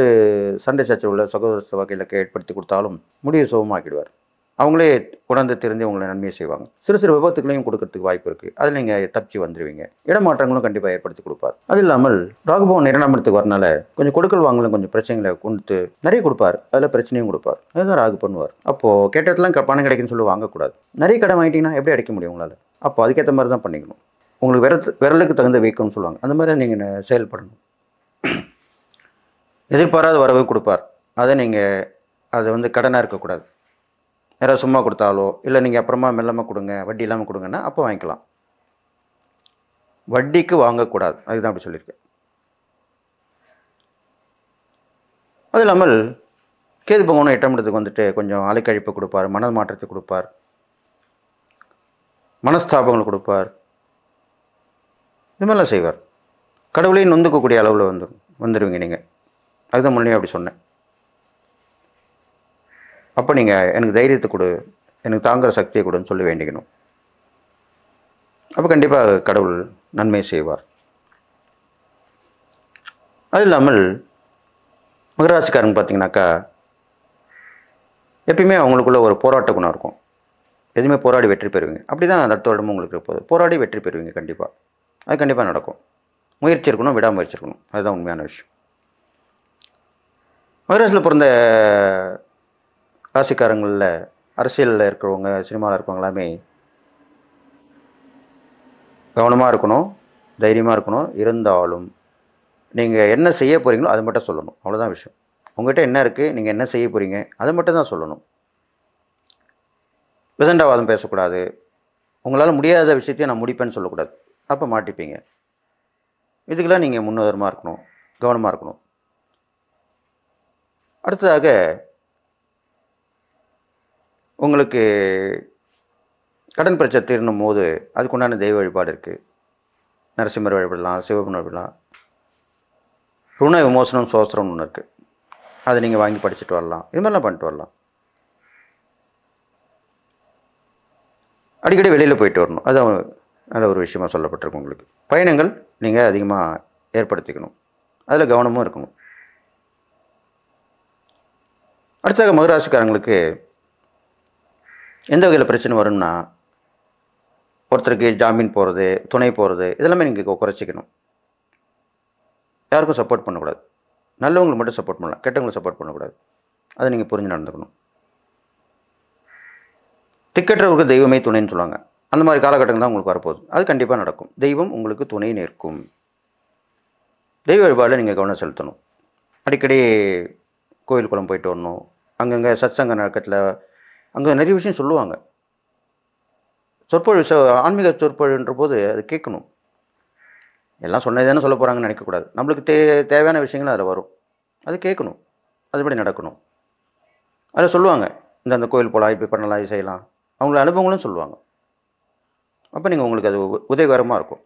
சண்டை சச்சரவு உள்ள சகோதர வகையில் ஏற்படுத்தி கொடுத்தாலும் முடிவு சுகமாக்கிடுவார். அவங்களே உணர்ந்து தெரிஞ்சு உங்களை நன்மையை செய்வாங்க. சிறு சிறு விபத்துக்களையும் கொடுக்கறதுக்கு வாய்ப்பு இருக்குது. அதில் நீங்கள் தப்பிச்சு வந்துடுவீங்க. இடமாற்றங்களும் கண்டிப்பாக ஏற்படுத்தி கொடுப்பார். அது இல்லாமல் ராகுபவன் 2ஆம் இடத்துக்கு வரனால கொஞ்சம் கொடுக்கல் வாங்கலாம், கொஞ்சம் பிரச்சனைகளை கொண்டு நிறைய கொடுப்பார். அதில் பிரச்சனையும் கொடுப்பார். அதுதான் ராகு பண்ணுவார். அப்போது கேட்டதெல்லாம் பணம் கிடைக்குன்னு சொல்லி வாங்கக்கூடாது. நிறைய கடன் வாங்கிட்டீங்கன்னா எப்படி அடைக்க முடியும் உங்களால்? அப்போ அதுக்கேற்ற மாதிரி தான் பண்ணிக்கணும். உங்களுக்கு விரலுக்கு தகுந்த வீக்கம்னு சொல்லுவாங்க, அந்த மாதிரி நீங்கள் செயல்படணும். எதிர்பாராத வரவு கொடுப்பார். அதை நீங்கள் அதை வந்து கடனாக இருக்கக்கூடாது. யாராவது சும்மா கொடுத்தாலோ இல்லை நீங்கள் அப்புறமா மெல்லமாக கொடுங்க, வட்டி இல்லாமல் கொடுங்கன்னா அப்போ வாங்கிக்கலாம். வட்டிக்கு வாங்கக்கூடாது, அதுதான் அப்படி சொல்லியிருக்கேன். அது இல்லாமல் கேது பகவானும் 8ஆம் இடத்துக்கு வந்துட்டு கொஞ்சம் அலைக்கழிப்பு கொடுப்பார், மன மாற்றத்தை கொடுப்பார், மனஸ்தாபங்கள் கொடுப்பார், இது மாதிரிலாம் செய்வார். கடவுளையும் நொந்துக்கக்கூடிய அளவில் வந்துடுவீங்க நீங்கள். அதுதான் முன்னே அப்படி சொன்னேன். அப்போ நீங்கள் எனக்கு தைரியத்தை கொடு, எனக்கு தாங்குகிற சக்தியை கொடுன்னு சொல்லி வேண்டிக்கணும். அப்போ கண்டிப்பாக கடவுள் நன்மை செய்வார். அது இல்லாமல் மகராசிக்காரங்க பார்த்தீங்கன்னாக்கா எப்பயுமே அவங்களுக்குள்ள ஒரு போராட்ட குணம் இருக்கும். எதுவுமே போராடி வெற்றி பெறுவீங்க. அப்படி தான் அடுத்த வருடமும் உங்களுக்கு இருப்பது. போராடி வெற்றி பெறுவீங்க கண்டிப்பாக. அது கண்டிப்பாக நடக்கும். முயற்சி இருக்கணும், விடாமுயற்சி இருக்கணும். அதுதான் உண்மையான விஷயம். மகராசியில் பிறந்த ராசிக்காரங்களில் அரசியலில் இருக்கிறவங்க, சினிமாவில் இருக்கிறவங்க எல்லாமே கவனமாக இருக்கணும், தைரியமாக இருக்கணும். இருந்தாலும் நீங்கள் என்ன செய்ய போகிறீங்களோ அதை மட்டும் சொல்லணும். அவ்வளோதான் விஷயம். உங்கள்கிட்ட என்ன இருக்குது, நீங்கள் என்ன செய்ய போகிறீங்க அதை மட்டும் தான் சொல்லணும். விதண்டாவாதம் பேசக்கூடாது. உங்களால் முடியாத விஷயத்தையும் நான் முடிப்பேன்னு சொல்லக்கூடாது. அப்போ மாட்டிப்பீங்க. இதுக்கெல்லாம் நீங்கள் முன்னுதாரணமாக இருக்கணும், கவனமாக இருக்கணும். அடுத்ததாக உங்களுக்கு கடன் பிரச்சனை தீரணும் போது அதுக்குண்டான தெய்வ வழிபாடு இருக்குது. நரசிம்மர் வழிபடலாம், சிவபெருமான் வழிபடலாம். ருண விமோசனம் சோஸ்திரம்னு ஒன்று இருக்குது. அதை நீங்கள் வாங்கி படிச்சுட்டு வரலாம். இது மாதிரிலாம் பண்ணிட்டு வரலாம். அடிக்கடி வெளியில் போயிட்டு வரணும். அது நல்ல ஒரு விஷயமாக சொல்லப்பட்டிருக்கு. உங்களுக்கு பயணங்கள் நீங்கள் அதிகமாக ஏற்படுத்திக்கணும். அதில் கவனமும் இருக்கணும். அடுத்ததாக மகராசிக்காரங்களுக்கு எந்த வகையில் பிரச்சனை வரும்னா, ஒருத்தருக்கு ஜாமீன் போகிறது, துணை போகிறது, இதெல்லாமே நீங்கள் குறைச்சிக்கணும். யாருக்கும் சப்போர்ட் பண்ணக்கூடாது. நல்லவங்களுக்கு மட்டும் சப்போர்ட் பண்ணலாம், கெட்டவங்களுக்கு சப்போர்ட் பண்ணக்கூடாது. அதை நீங்கள் புரிஞ்சு நடந்துக்கணும். திக்கற்றவருக்கு தெய்வமே துணைன்னு சொல்லுவாங்க. அந்த மாதிரி காலகட்டங்கள் தான் உங்களுக்கு வரப்போகுது. அது கண்டிப்பாக நடக்கும். தெய்வம் உங்களுக்கு துணை நிற்கும். தெய்வ வழிபாடில் நீங்கள் கவனம் செலுத்தணும். அடிக்கடி கோயில் குளம் போயிட்டு வரணும். அங்கங்கே சத்சங்க நடக்கத்தில் அங்கே நிறைய விஷயம் சொல்லுவாங்க. சொற்பொழிவு, ஆன்மீக சொற்பொழிவுன்ற போது அது கேட்கணும். எல்லாம் சொன்னதானே சொல்ல போகிறாங்கன்னு நினைக்கக்கூடாது. நம்மளுக்கு தேவையான விஷயங்களும் அதில் வரும். அது கேட்கணும், அதுபடி நடக்கணும். அதில் சொல்லுவாங்க, இந்த கோயில் போகலாம், இப்படி பண்ணலாம், இது செய்யலாம். அவங்கள அனுபவங்களும் சொல்லுவாங்க. அப்போ நீங்கள் உங்களுக்கு அது உதவிகரமாக இருக்கும்.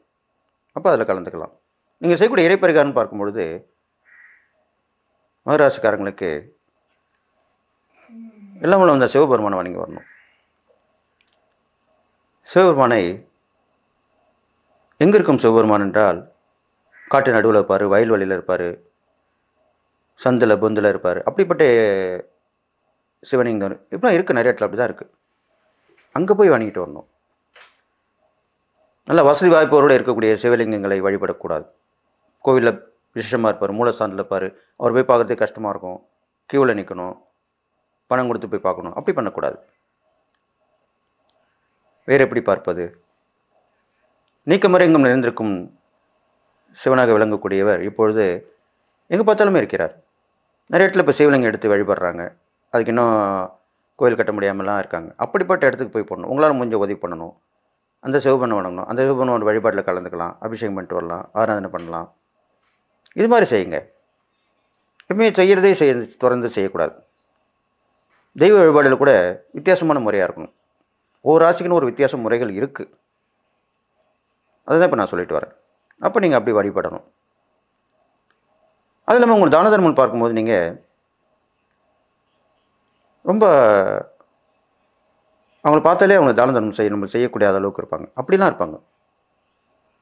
அப்போ அதில் கலந்துக்கலாம். நீங்கள் செய்யக்கூடிய இறைப்பரிகாரம்னு பார்க்கும்பொழுது மகராசிக்காரங்களுக்கு எல்லாம் வந்த சிவபெருமானை வணங்கி வரணும். சிவபெருமானை எங்கே இருக்கும் சிவபெருமான் என்றால், காட்டு நடுவில் இருப்பார், வயல்வெளியில் இருப்பார், சந்தில் பொந்தில் இருப்பார். அப்படிப்பட்ட சிவலிங்கம் இப்படிலாம் இருக்குது. நிறைய இடத்துல அப்படி தான் இருக்குது. அங்கே போய் வணங்கிட்டு வரணும். நல்ல வசதி வாய்ப்போரோடு இருக்கக்கூடிய சிவலிங்கங்களை வழிபடக்கூடாது. கோவிலில் விசேஷமாக இருப்பார், மூலஸ்தானத்தில் இருப்பார். அவர் போய் பார்க்குறதுக்கு கஷ்டமாக இருக்கும். க்யூவில் நிற்கணும், பணம் கொடுத்து போய் பார்க்கணும். அப்படி பண்ணக்கூடாது. வேறு எப்படி பார்ப்பது? நீக்கமறைங்கும் நிறைந்திருக்கும் சிவனாக விளங்கக்கூடியவர் இப்பொழுது எங்கே பார்த்தாலுமே இருக்கிறார். நிறைய இடத்துல இப்போ சிவலிங்கம் எடுத்து வழிபடுறாங்க. அதுக்கு இன்னும் கோயில் கட்ட முடியாமலாம் இருக்காங்க. அப்படிப்பட்ட இடத்துக்கு போய் போடணும். உங்களால் முடிஞ்ச உதவி பண்ணணும். அந்த சிவபெருமானை வணங்கணும். அந்த சிவபெருமானோட வழிபாட்டில் கலந்துக்கலாம், அபிஷேகம் பண்ணிட்டு வரலாம், ஆராதனை பண்ணலாம். இது மாதிரி செய்யுங்க. எப்பவுமே செய்கிறதே தொடர்ந்து செய்யக்கூடாது. தெய்வ வழிபாடில் கூட வித்தியாசமான முறையாக இருக்கணும். ஒவ்வொரு ராசிக்குன்னு ஒரு வித்தியாச முறைகள் இருக்குது. அதுதான் இப்போ நான் சொல்லிட்டு வரேன். அப்போ நீங்கள் அப்படி வழிபடணும். அது இல்லாமல் உங்களுக்கு தான தர்மம் பார்க்கும்போது நீங்கள் ரொம்ப அவங்கள பார்த்தாலே அவங்க தான தர்மம் நம்ம செய்யக்கூடிய அளவுக்கு இருப்பாங்க. அப்படிலாம் இருப்பாங்க.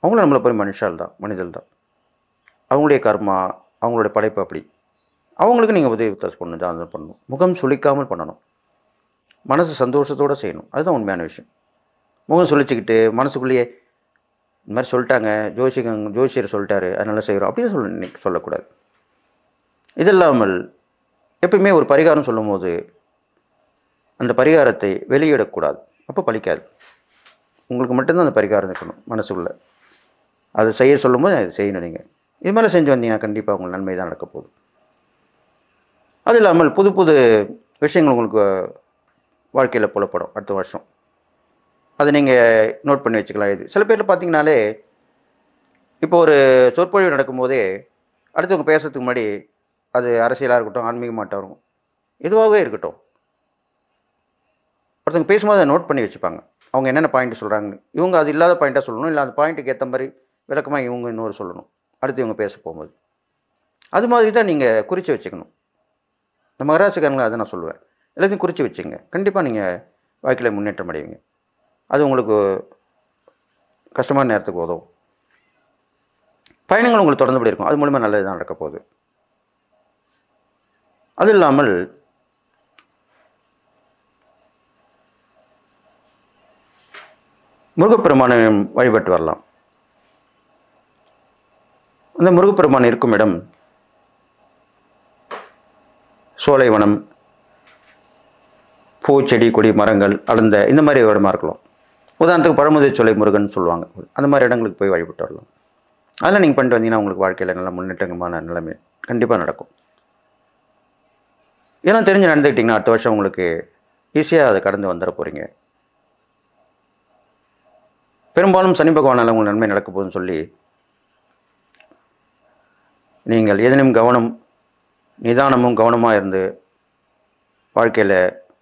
அவங்களும் நம்மளை போய் மனிதர்கள் தான். அவங்களுடைய கர்மா, அவங்களுடைய படைப்பு அப்படி. அவங்களுக்கு நீங்கள் உதவி பண்ணணும், தானம் பண்ணணும். முகம் சுளிக்காமல் பண்ணணும். மனசு சந்தோஷத்தோடு செய்யணும். அதுதான் உண்மையான விஷயம். முகம் சுழிச்சிக்கிட்டு மனசுக்குள்ளேயே இந்த மாதிரி சொல்லிட்டாங்க, ஜோசியர் சொல்லிட்டாரு, அதனால செய்கிறோம் அப்படின்னு சொல்லக்கூடாது. இது இல்லாமல் எப்பயுமே ஒரு பரிகாரம் சொல்லும் போது அந்த பரிகாரத்தை வெளியிடக்கூடாது. அப்போ பலிக்காது. உங்களுக்கு மட்டும்தான் அந்த பரிகாரம் இருக்கணும் மனசுக்குள்ளே. அதை செய்ய சொல்லும்போது அதை செய்யணும். நீங்கள் இது மாதிரி செஞ்சு வந்தீங்கன்னா கண்டிப்பாக உங்களுக்கு நன்மை தான் நடக்க போகுது. அது இல்லாமல் புது புது விஷயங்கள் உங்களுக்கு வாழ்க்கையில் புலப்படும் அடுத்த வருஷம். அதை நீங்கள் நோட் பண்ணி வச்சுக்கலாம். இது சில பேரில் பார்த்தீங்கனாலே இப்போ ஒரு சொற்பொழிவு நடக்கும்போதே அடுத்தவங்க பேசுறதுக்கு முன்னாடி அது அரசியலாக இருக்கட்டும், ஆன்மீகமாகட்டும் இருக்கும், எதுவாகவே இருக்கட்டும், ஒருத்தங்க பேசும்போது அதை நோட் பண்ணி வச்சுப்பாங்க. அவங்க என்னென்ன பாயிண்ட் சொல்கிறாங்க, இவங்க அது இல்லாத பாயிண்ட்டாக சொல்லணும், இல்லை அந்த பாயிண்ட்டுக்கு ஏற்ற மாதிரி விளக்கமாக இவங்க இன்னொரு சொல்லணும் அடுத்து இவங்க பேச போகும்போது. அது மாதிரி தான் நீங்கள் குறித்து வச்சுக்கணும். இந்த மகராசிக்காரங்களை அதை நான் சொல்லுவேன், எல்லாத்தையும் குறித்து வச்சுங்க. கண்டிப்பாக நீங்கள் வாழ்க்கையில் முன்னேற்றம் அடைவீங்க. அது உங்களுக்கு கஷ்டமான நேரத்துக்கு உதவும். பயணங்கள் உங்களுக்கு தொடர்ந்துபடி இருக்கும், அது மூலமாக நல்லது தான் நடக்க போகுது. அது இல்லாமல் முருகப்பெருமானை வழிபட்டு வரலாம். அந்த முருகப்பெருமான் இருக்கும் இடம் சோலைவனம், பூ செடி கொடி மரங்கள் அடர்ந்த இந்த மாதிரி இடமா இருக்கலாம். உதாரணத்துக்கு பழமுதிர் சோலை முருகன் சொல்லுவாங்க, அந்த மாதிரி இடங்களுக்கு போய் வழிபட்டு வரலாம். அதெல்லாம் நீங்கள் பண்ணிட்டு வந்தீங்கன்னா உங்களுக்கு வாழ்க்கையில் நல்ல முன்னேற்றமான நிலைமை கண்டிப்பாக நடக்கும். இதெல்லாம் தெரிஞ்சு நடந்துக்கிட்டிங்கன்னா அடுத்த வருஷம் உங்களுக்கு ஈஸியாக அதை கடந்து வந்துட போகிறீங்க. பெரும்பாலும் சனி பகவானால் உங்களுக்கு நன்மை நடக்க போகுதுன்னு சொல்லி நீங்கள் எதனையும் நிதானமும் கவனமாக இருந்து வாழ்க்கையில்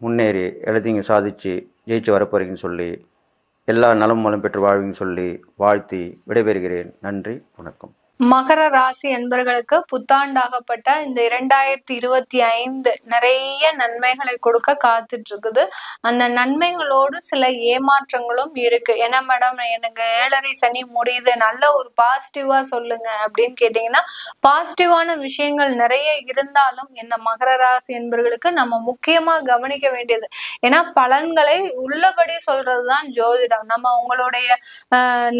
முன்னேறி எல்லாத்தையும் சாதித்து ஜெயிச்சு வரப்போகிறீங்கன்னு சொல்லி எல்லா நலமும் வளம் பெற்று வாழ்வீங்கன்னு சொல்லி வாழ்த்தி விடைபெறுகிறேன். நன்றி, வணக்கம். மகர ராசி என்பர்களுக்கு புத்தாண்டாகப்பட்ட இந்த 2025 நிறைய நன்மைகளை கொடுக்க காத்துட்டு இருக்குது. அந்த நன்மைகளோடு சில ஏமாற்றங்களும் இருக்கு. ஏன்னா மேடம் எனக்கு 7.5 சனி முடியுது, நல்ல ஒரு பாசிட்டிவா சொல்லுங்க அப்படின்னு கேட்டீங்கன்னா, பாசிட்டிவான விஷயங்கள் நிறைய இருந்தாலும் இந்த மகர ராசி என்பர்களுக்கு நம்ம முக்கியமா கவனிக்க வேண்டியது, ஏன்னா பலன்களை உள்ளபடி சொல்றதுதான் ஜோதிடம். நம்ம உங்களுடைய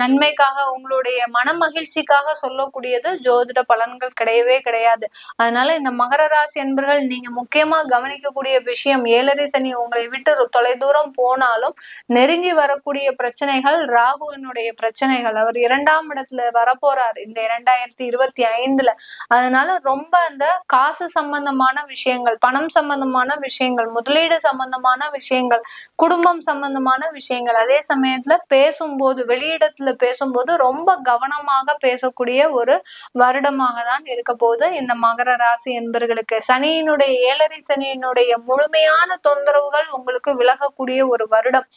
நன்மைக்காக உங்களுடைய மன மகிழ்ச்சிக்காக சொல்ல கூடியது ஜோதிட பலன்கள் கிடையவே கிடையாது. அதனால இந்த மகர ராசி என்பர்கள் நீங்க முக்கியமா கவனிக்கக்கூடிய விஷயம், 7.5 சனி உங்களை விட்டு தொலைதூரம் போனாலும் நெருங்கி வரக்கூடிய பிரச்சனைகள் ராகுவினுடைய பிரச்சனைகள். அவர் 2ஆம் இடத்துல வரப்போறாரு இந்த 2025. அதனால ரொம்ப அந்த காசு சம்பந்தமான விஷயங்கள், பணம் சம்பந்தமான விஷயங்கள், முதலீடு சம்பந்தமான விஷயங்கள், குடும்பம் சம்பந்தமான விஷயங்கள், அதே சமயத்துல பேசும்போது வெளியிடத்துல பேசும்போது ரொம்ப கவனமாக பேசக்கூடிய ஒரு வருடமாக தான் இருக்க போது இந்த மகர ராசி என்பர்களுக்கு. சனியினுடைய 7.5 சனியினுடைய முழுமையான தொந்தரவுகள் உங்களுக்கு விலகக்கூடிய ஒரு வருடம்.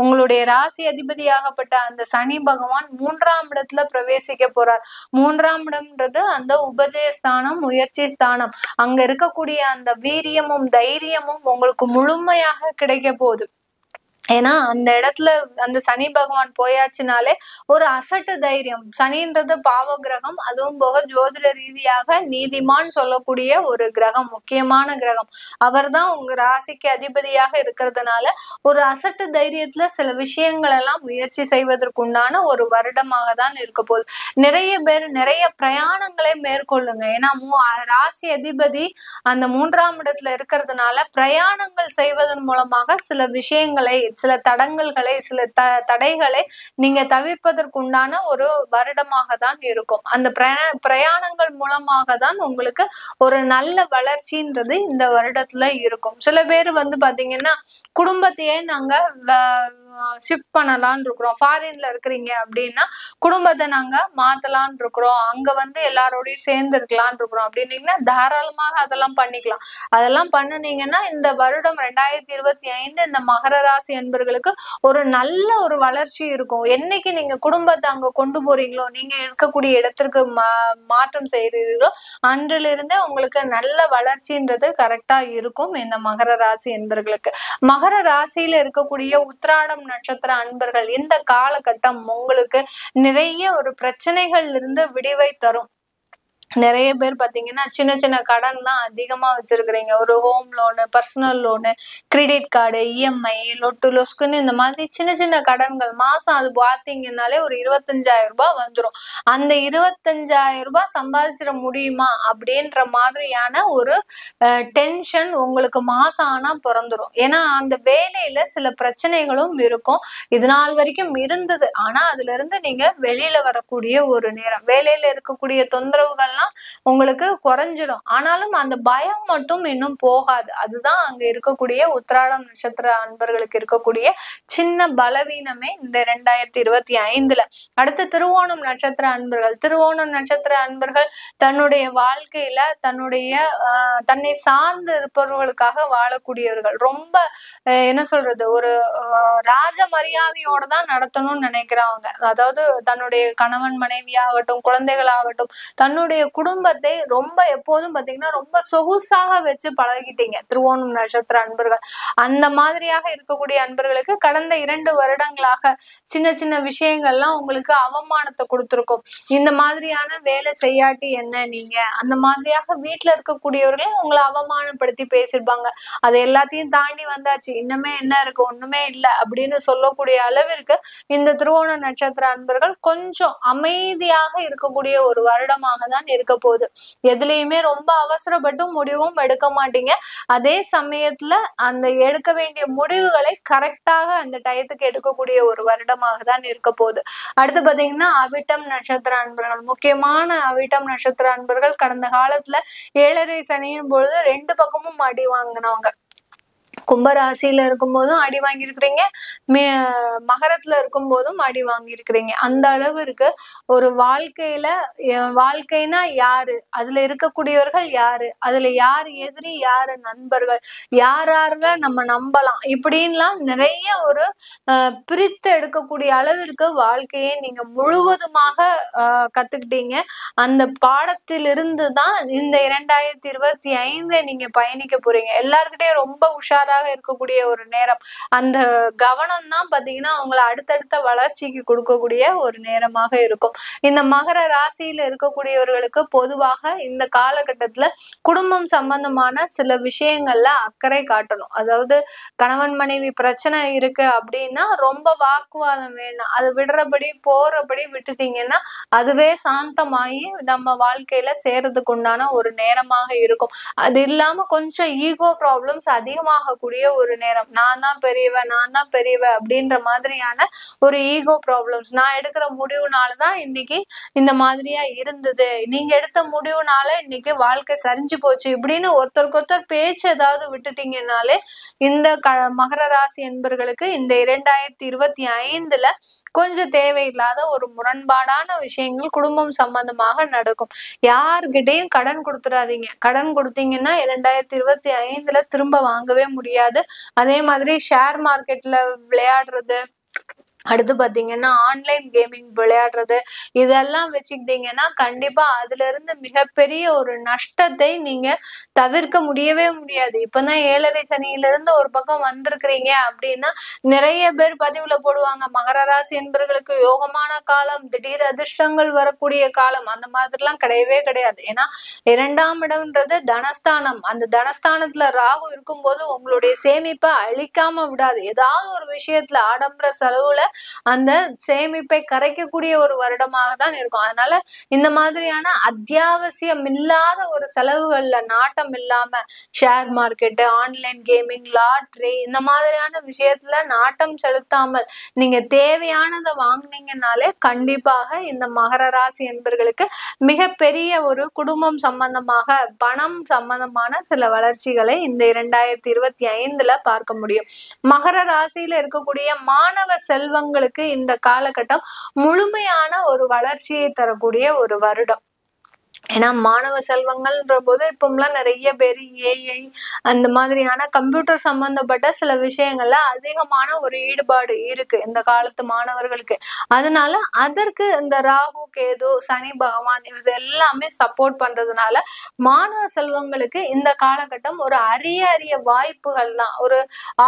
உங்களுடைய ராசி அதிபதியாகப்பட்ட அந்த சனி பகவான் 3ஆம் இடத்துல பிரவேசிக்க போறார். 3ஆம் இடம்ன்றது அந்த உபஜயஸ்தானம், முயற்சி ஸ்தானம். அங்க இருக்கக்கூடிய அந்த வீரியமும் தைரியமும் உங்களுக்கு முழுமையாக கிடைக்க போகுது. ஏன்னா அந்த இடத்துல அந்த சனி பகவான் போயாச்சுனாலே ஒரு அசட்டு தைரியம். சனின்றது பாவ கிரகம், அதுவும் போக ஜோதிட ரீதியாக நீதிமான் சொல்லக்கூடிய ஒரு கிரகம், முக்கியமான கிரகம். அவர் தான் உங்க ராசிக்கு அதிபதியாக இருக்கிறதுனால ஒரு அசட்டு தைரியத்துல சில விஷயங்கள் எல்லாம் முயற்சி செய்வதற்குண்டான ஒரு வருடமாக தான் இருக்க போகுது. நிறைய பேர் நிறைய பிரயாணங்களை மேற்கொள்ளுங்க. ஏன்னா ராசி அதிபதி அந்த 3ஆம் இடத்துல இருக்கிறதுனால பிரயாணங்கள் செய்வதன் மூலமாக சில விஷயங்களை, சில தடங்கல்களை, சில தடைகளை நீங்க தவிர்ப்பதற்குண்டான ஒரு வருடமாக தான் இருக்கும். அந்த பிரயாணங்கள் மூலமாக தான் உங்களுக்கு ஒரு நல்ல வளர்ச்சின்றது இந்த வருடத்துல இருக்கும். சில பேர் பாத்தீங்கன்னா குடும்பத்தையே நாங்க ஷிஃப்ட் பண்ணலான் இருக்கிறோம். ஃபாரின்ல இருக்கிறீங்க அப்படின்னா குடும்பத்தை நாங்க மாத்தலான் இருக்கிறோம், அங்க எல்லாரோடையும் சேர்ந்து இருக்கலான் இருக்கிறோம் அப்படின்னீங்கன்னா தாராளமாக அதெல்லாம் பண்ணிக்கலாம். அதெல்லாம் பண்ணுனீங்கன்னா இந்த வருடம் 2025 இந்த மகர ராசி என்பர்களுக்கு ஒரு நல்ல ஒரு வளர்ச்சி இருக்கும். என்னைக்கு நீங்க குடும்பத்தை அங்க கொண்டு போறீங்களோ, நீங்க இருக்கக்கூடிய இடத்திற்கு மாற்றம் செய்கிறீர்களோ, அன்றிலிருந்தே உங்களுக்கு நல்ல வளர்ச்சின்றது கரெக்டா இருக்கும் இந்த மகர ராசி என்பர்களுக்கு. மகர ராசியில இருக்கக்கூடிய உத்திராடம் நட்சத்திர அன்பர்கள் இந்த காலகட்டம் உங்களுக்கு நிறைய ஒரு பிரச்சனைகள் இருந்து விடிவை தரும். நிறைய பேர் பாத்தீங்கன்னா சின்ன சின்ன கடன் தான் அதிகமா வச்சிருக்கிறீங்க. ஒரு home loan, personal loan, credit card, EMI, லொட்டு லொஸ்குன்னு இந்த மாதிரி சின்ன சின்ன கடன்கள் மாசம் அது பாத்தீங்கன்னாலே ஒரு 25,000 ரூபாய் வந்துடும். அந்த 25,000 ரூபாய் சம்பாதிச்சிட முடியுமா அப்படின்ற மாதிரியான ஒரு டென்ஷன் உங்களுக்கு மாசம் ஆனா பிறந்துடும். ஏன்னா அந்த வேலையில சில பிரச்சனைகளும் இருக்கும், இது நாள் வரைக்கும் இருந்தது. ஆனா அதுல இருந்து நீங்க வெளியில வரக்கூடிய ஒரு நேரம், வேலையில இருக்கக்கூடிய தொந்தரவுகள்லாம் உங்களுக்கு குறைஞ்சிடும். ஆனாலும் அந்த பயம் மட்டும் இன்னும் போகாது. அதுதான் அங்க இருக்கக்கூடிய உத்திராடம் நட்சத்திர அன்பர்களுக்கு இருக்கக்கூடிய சின்ன பலவீனமே இந்த 2025. அடுத்து திருவோணம் நட்சத்திர அன்பர்கள். திருவோணம் நட்சத்திர அன்பர்கள் தன்னுடைய வாழ்க்கையில தன்னை சார்ந்து இருப்பவர்களுக்காக வாழக்கூடியவர்கள். ரொம்ப என்ன சொல்றது, ஒரு ராஜ மரியாதையோட தான் நடத்தணும்னு நினைக்கிறவங்க. அதாவது தன்னுடைய கணவன் மனைவி ஆகட்டும், குழந்தைகள் ஆகட்டும், தன்னுடைய குடும்பத்தை ரொம்ப எப்போதும் பாத்தீங்கன்னா ரொம்ப சொகுசாக வச்சு பழகிட்டீங்க திருவோணம் நட்சத்திர அன்பர்கள். அந்த மாதிரியாக இருக்கக்கூடிய அன்பர்களுக்கு கடந்த 2 வருடங்களாக சின்ன சின்ன விஷயங்கள்லாம் உங்களுக்கு அவமானத்தை கொடுத்துருக்கும். இந்த மாதிரியான வேலை செய்யாட்டி என்ன நீங்க, அந்த மாதிரியாக வீட்டுல இருக்கக்கூடியவர்களே உங்களை அவமானப்படுத்தி பேசிருப்பாங்க. அது எல்லாத்தையும் தாண்டி வந்தாச்சு, இன்னுமே என்ன இருக்கு, ஒண்ணுமே இல்லை அப்படின்னு சொல்லக்கூடிய அளவிற்கு இந்த திருவோண நட்சத்திர அன்பர்கள் கொஞ்சம் அமைதியாக இருக்கக்கூடிய ஒரு வருடமாக தான் இருக்க போகுது. எதுலையுமே ரொம்ப அவசரப்பட்டு முடிவும் எடுக்க மாட்டீங்க. அதே சமயத்துல அந்த எடுக்க வேண்டிய முடிவுகளை கரெக்டாக அந்த டயத்துக்கு எடுக்கக்கூடிய ஒரு வருடமாக தான் இருக்க போகுது. அடுத்து பாத்தீங்கன்னா அவிட்டம் நட்சத்திர அன்பர்கள். முக்கியமான அவிட்டம் நட்சத்திர அன்பர்கள் கடந்த காலத்துல 7.5 சனியின் பொழுது 2 பக்கமும் அடி வாங்கினவங்க. கும்பராசியில இருக்கும் போதும் அடி வாங்கியிருக்கிறீங்க, மகரத்துல இருக்கும் போதும் அடி வாங்கியிருக்கிறீங்க. அந்த அளவிற்கு ஒரு வாழ்க்கைனா யாரு, அதுல இருக்கக்கூடியவர்கள் யாரு, அதுல யார் எதிரி, யாரு நண்பர்கள், யாரால நம்ம நம்பலாம், இப்படின்லாம் நிறைய ஒரு பிரித்து எடுக்கக்கூடிய அளவிற்கு வாழ்க்கையை நீங்க முழுவதுமாக கத்துக்கிட்டீங்க. அந்த பாடத்திலிருந்து தான் இந்த 2025 நீங்க பயணிக்க போறீங்க. எல்லார்கிட்டயும் ரொம்ப உஷாரா இருக்கக்கூடிய ஒரு நேரம். அந்த கவனம் தான் பாத்தீங்கன்னா அவங்களை அடுத்தடுத்த வளர்ச்சிக்கு கொடுக்கக்கூடிய ஒரு நேரமாக இருக்கும். இந்த மகர ராசியில இருக்கக்கூடியவர்களுக்கு பொதுவாக இந்த காலகட்டத்துல குடும்பம் சம்பந்தமான சில விஷயங்கள்ல அக்கறை காட்டணும். அதாவது கணவன் மனைவி பிரச்சனை இருக்கு அப்படின்னா ரொம்ப வாக்குவாதம் வேணும், அது விடுறபடி போறபடி விட்டுட்டீங்கன்னா அதுவே சாந்தமாயி நம்ம வாழ்க்கையில சேர்றதுக்கு உண்டான ஒரு நேரமாக இருக்கும். அது இல்லாம கொஞ்சம் ஈகோ ப்ராப்ளம்ஸ் அதிகமாக ஒரு நேரம். நான் தான் பெரியவ அப்படின்ற மாதிரியான ஒரு ஈகோ ப்ராப்ளம்ஸ், நான் எடுக்கிற முடிவுனாலதான் இன்னைக்கு இந்த மாதிரியா இருந்தது, நீங்க எடுத்த முடிவுனால இன்னைக்கு வாழ்க்கை சரிஞ்சு போச்சு இப்படின்னு ஒருத்தருக்கு பேச்சு ஏதாவது விட்டுட்டீங்கன்னாலே இந்த மகர ராசி என்பர்களுக்கு இந்த 2025 கொஞ்சம் தேவையில்லாத ஒரு முரண்பாடான விஷயங்கள் குடும்பம் சம்பந்தமாக நடக்கும். யார்கிட்டையும் கடன் கொடுத்துடாதீங்க. கடன் கொடுத்தீங்கன்னா 2025 திரும்ப வாங்கவே முடியாது. அதே மாதிரி ஷேர் மார்க்கெட்ல விளையாடுறது, அடுத்து பாத்தீங்கன்னா ஆன்லைன் கேமிங் விளையாடுறது, இதெல்லாம் வச்சுக்கிட்டீங்கன்னா கண்டிப்பா அதுல இருந்து மிகப்பெரிய ஒரு நஷ்டத்தை நீங்க தவிர்க்க முடியவே முடியாது. இப்பதான் 7.5 சனியில இருந்து ஒரு பக்கம் வந்திருக்கிறீங்க அப்படின்னா நிறைய பேர் பதிவுல போடுவாங்க, மகர ராசி என்பவர்களுக்கு யோகமான காலம், திடீர் அதிர்ஷ்டங்கள் வரக்கூடிய காலம். அந்த மாதிரிலாம் கிடையவே கிடையாது. ஏன்னா 2ஆம் இடம்ன்றது தனஸ்தானம். அந்த தனஸ்தானத்துல ராகு இருக்கும்போது உங்களுடைய சேமிப்பை அழிக்காம விடாது. ஏதாவது ஒரு விஷயத்துல ஆடம்பர செலவுல அந்த சேமிப்பை கரைக்கக்கூடிய ஒரு வருடமாக தான் இருக்கும். அதனால இந்த மாதிரியான அத்தியாவசியம் இல்லாத ஒரு செலவுகள்ல நாட்டம் இல்லாம share market, online gaming, lottery இந்த மாதிரியான விஷயத்துல நாட்டம் செலுத்தாமல் நீங்க தேவையானதை வாங்கினீங்கன்னாலே கண்டிப்பாக இந்த மகர ராசி என்பர்களுக்கு மிகப்பெரிய ஒரு குடும்பம் சம்பந்தமாக பணம் சம்பந்தமான சில வளர்ச்சிகளை இந்த 2025 பார்க்க முடியும். மகர ராசியில இருக்கக்கூடிய மாணவ செல்வங்களுக்கு இந்த காலகட்டம் முழுமையான ஒரு வளர்ச்சியை தரக்கூடிய ஒரு வருடம். ஏன்னா மாணவ செல்வங்கள்ன்ற போது இப்பெல்லாம் நிறைய பேர் ஏஐ அந்த மாதிரியான கம்ப்யூட்டர் சம்பந்தப்பட்ட சில விஷயங்கள்ல அதிகமான ஒரு ஈடுபாடு இருக்கு இந்த காலத்து மாணவர்களுக்கு. அதனால அதற்கு இந்த ராகு, கேது, சனி பகவான் இது எல்லாமே சப்போர்ட் பண்றதுனால மாணவ செல்வங்களுக்கு இந்த காலகட்டம் ஒரு அரிய வாய்ப்புகள்லாம், ஒரு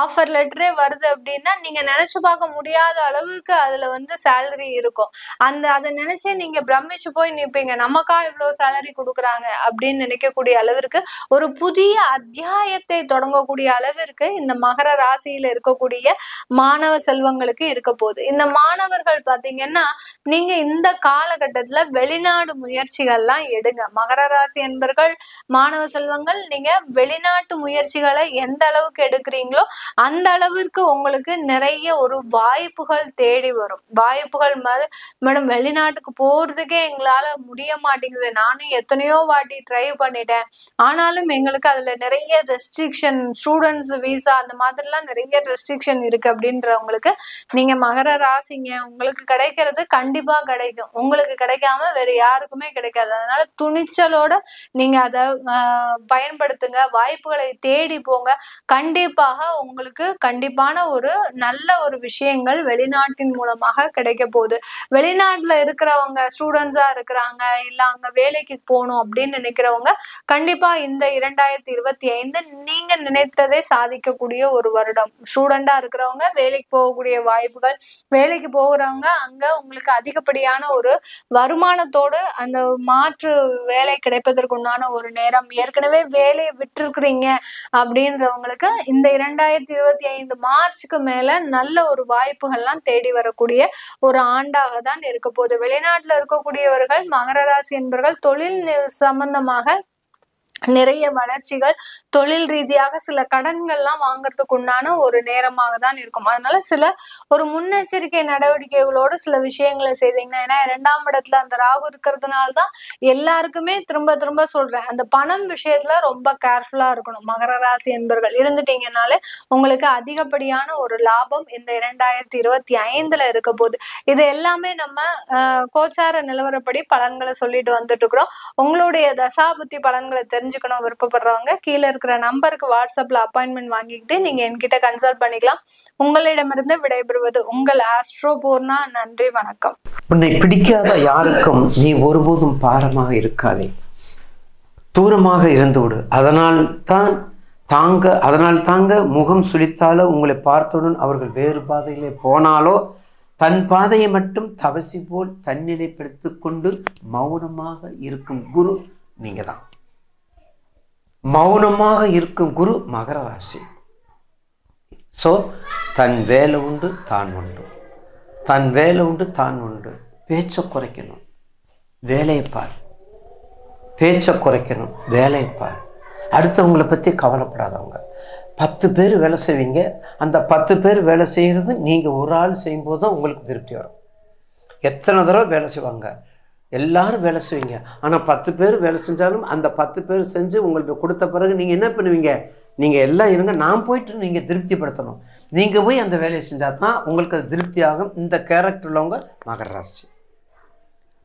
ஆஃபர் லெட்டரே வருது அப்படின்னா நீங்க நினைச்சு பார்க்க முடியாத அளவுக்கு அதுல சேலரி இருக்கும். அதை நினைச்சே நீங்க பிரமிச்சு போய் நிற்பீங்க, நமக்கா இவ்வளவு சேலரி கொடுக்குறாங்க அப்படின்னு நினைக்கக்கூடிய அளவிற்கு ஒரு புதிய அத்தியாயத்தை தொடங்கக்கூடிய அளவிற்கு இந்த மகர ராசியில இருக்கக்கூடிய மாணவ செல்வங்களுக்கு இருக்க போகுது. இந்த மாணவர்கள் பாத்தீங்கன்னா நீங்க இந்த காலகட்டத்துல வெளிநாடு முயற்சிகள்லாம் எடுங்க. மகர ராசி என்பர்கள் மாணவ செல்வங்கள் நீங்க வெளிநாட்டு முயற்சிகளை எந்த அளவுக்கு எடுக்கிறீங்களோ அந்த அளவிற்கு உங்களுக்கு நிறைய ஒரு வாய்ப்புகள் தேடி வரும். வாய்ப்புகள் மேடம் வெளிநாட்டுக்கு போறதுக்கே எங்களால முடிய மாட்டேங்குது, நானும் நானும் எத்தனையோ வாட்டி ட்ரை பண்ணிட்டேன், ஆனாலும் எங்களுக்கு அதுல நிறைய ரெஸ்ட்ரிக்ஷன், ஸ்டூடெண்ட்ஸ் விசா அந்த மாதிரிலாம் நிறைய ரெஸ்ட்ரிக்ஷன் இருக்கு அப்படின்றவங்களுக்கு நீங்க மகர ராசிங்க, உங்களுக்கு கிடைக்கிறது கண்டிப்பா கிடைக்கும். உங்களுக்கு கிடைக்காம வேற யாருக்குமே கிடைக்காது. அதனால துணிச்சலோட நீங்க அதை பயன்படுத்துங்க, வாய்ப்புகளை தேடி போங்க. கண்டிப்பாக உங்களுக்கு கண்டிப்பான ஒரு நல்ல ஒரு விஷயங்கள் வெளிநாட்டின் மூலமாக கிடைக்க போகுது. வெளிநாட்டுல இருக்கிறவங்க ஸ்டூடெண்ட்ஸா இருக்கிறாங்க, இல்ல அங்க வேலைக்கு போகணும் அப்படின்னு நினைக்கிறவங்க கண்டிப்பா இந்த 2025 நீங்க நினைத்ததை சாதிக்கக்கூடிய ஒரு வருடம். ஸ்டூடெண்டா இருக்கிறவங்க வேலைக்கு போகக்கூடிய வாய்ப்புகள், வேலைக்கு போகிறவங்க அங்க உங்களுக்கு அதிகப்படியான ஒரு வருமானத்தோடு அந்த மாற்று வேலை கிடைப்பதற்குண்டான ஒரு நேரம். ஏற்கனவே வேலையை விட்டுருக்குறீங்க அப்படின்றவங்களுக்கு இந்த 2025 மார்ச்சுக்கு மேல நல்ல ஒரு வாய்ப்புகள்லாம் தேடி வரக்கூடிய ஒரு ஆண்டாக தான் இருக்க போகுது. வெளிநாட்டுல இருக்கக்கூடியவர்கள் மகர ராசி என்பவர்கள் தொழில் சம்பந்தமாக நிறைய வளர்ச்சிகள், தொழில் ரீதியாக சில கடன்கள்லாம் வாங்கறதுக்கு உண்டான ஒரு நேரமாக தான் இருக்கும். அதனால சில ஒரு முன்னெச்சரிக்கை நடவடிக்கைகளோடு சில விஷயங்களை செய்தீங்கன்னா, ஏன்னா 2ஆம் இடத்துல அந்த ராகு இருக்கிறதுனால தான் எல்லாருக்குமே திரும்ப திரும்ப சொல்றேன், அந்த பணம் விஷயத்துல ரொம்ப கேர்ஃபுல்லா இருக்கணும். மகர ராசி என்பவர்கள் இருந்துட்டீங்கன்னாலே உங்களுக்கு அதிகப்படியான ஒரு லாபம் இந்த 2025 இருக்க போகுது. இது எல்லாமே நம்ம கோச்சார நிலவரப்படி பலன்களை சொல்லிட்டு வந்துட்டு இருக்கிறோம். உங்களுடைய தசாபுத்தி பலன்களை தெரிஞ்சுக்கணும் விருப்பப்படுறவங்க கீழே இருக்கிற நம்பருக்கு வாட்ஸ்அப்ல அப்பாயின்மெண்ட் வாங்கிக்கிட்டு நீங்க என்கிட்ட கன்சல்ட் பண்ணிக்கலாம். உங்களிடமிருந்து விடைபெறுவது உங்கள் ஆஸ்ட்ரோ பூர்ணா. நன்றி, வணக்கம். உன்னை பிடிக்காத யாருக்கும் நீ ஒருபோதும் பாரமாக இருக்காதே, தூரமாக இருந்து விடு. அதனால் தாங்க முகம் சுளித்தாலோ, உங்களை பார்த்தவுடன் அவர்கள் வேறு பாதையிலே போனாலோ, தன் பாதையை மட்டும் தவசி போல் தன்னிலைப்படுத்தி கொண்டு மௌனமாக இருக்கும் குரு நீங்க தான். மௌனமாக இருக்கும் குரு மகர ராசி. ஸோ தன் வேலை உண்டு தான் உண்டு, தன் வேலை உண்டு தான் உண்டு. பேச்சை குறைக்கணும், வேலையை பார். பேச்சை குறைக்கணும், வேலையை பார். அடுத்தவங்களை பற்றி கவலைப்படாதவங்க. 10 பேர் வேலை செய்வீங்க, அந்த 10 பேர் வேலை செய்கிறது நீங்கள் ஒரு ஆள் செய்யும்போது தான் உங்களுக்கு திருப்தி வரும். எத்தனை தடவை வேலை செய்வாங்க, எல்லாரும் வேலை செய்வீங்க. ஆனால் 10 பேர் வேலை செஞ்சாலும் அந்த 10 பேர் செஞ்சு உங்களுக்கு கொடுத்த பிறகு நீங்கள் என்ன பண்ணுவீங்க, நீங்கள் எல்லாம் இருங்க, நான் போயிட்டு நீங்கள் திருப்திப்படுத்தணும். நீங்கள் போய் அந்த வேலையை செஞ்சால் தான் உங்களுக்கு அது திருப்தி ஆகும். இந்த கேரக்டர் உள்ளவங்க மகர ராசி.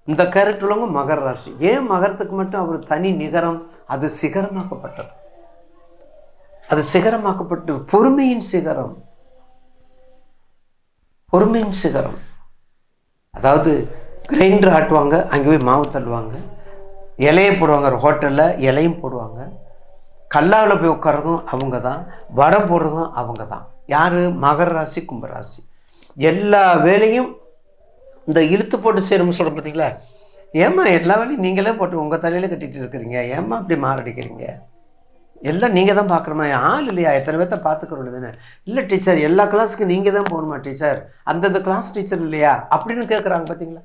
இந்த கேரக்டர் உள்ளவங்க மகர ராசி. ஏன் மகரத்துக்கு மட்டும் அவர் தனி நிகரம்? அது சிகரமாக்கப்பட்டது. அது சிகரமாக்கப்பட்டு பொறுமையின் சிகரம். பொறுமையின் சிகரம். அதாவது கிரைண்டர் ஆட்டுவாங்க, அங்கே போய் மாவு தள்ளுவாங்க, இலையை போடுவாங்க, ஹோட்டலில் இலையும் போடுவாங்க, கல்லாவில் போய் உட்காரதும் அவங்க தான், வடை போடுறதும் அவங்க தான். யார்? மகர ராசி, கும்பராசி. எல்லா வேலையும் இந்த இழுத்து போட்டு சேரும்னு சொல்கிறோம் பார்த்தீங்களா? ஏம்மா எல்லா வேலையும் நீங்களே போட்டு உங்கள் தலையில் கட்டிகிட்டு இருக்கிறீங்க, ஏம்மா அப்படி மாரடிக்கிறீங்க? எல்லாம் நீங்கள் தான் பார்க்குறோமா? ஆள் இல்லையா? எத்தனை பேர்த்த பார்த்துக்கிறோம் தானே? இல்லை டீச்சர், எல்லா கிளாஸுக்கும் நீங்கள் தான் போகணுமா டீச்சர்? அந்தந்த கிளாஸ் டீச்சர் இல்லையா அப்படின்னு கேட்குறாங்க பார்த்தீங்களா?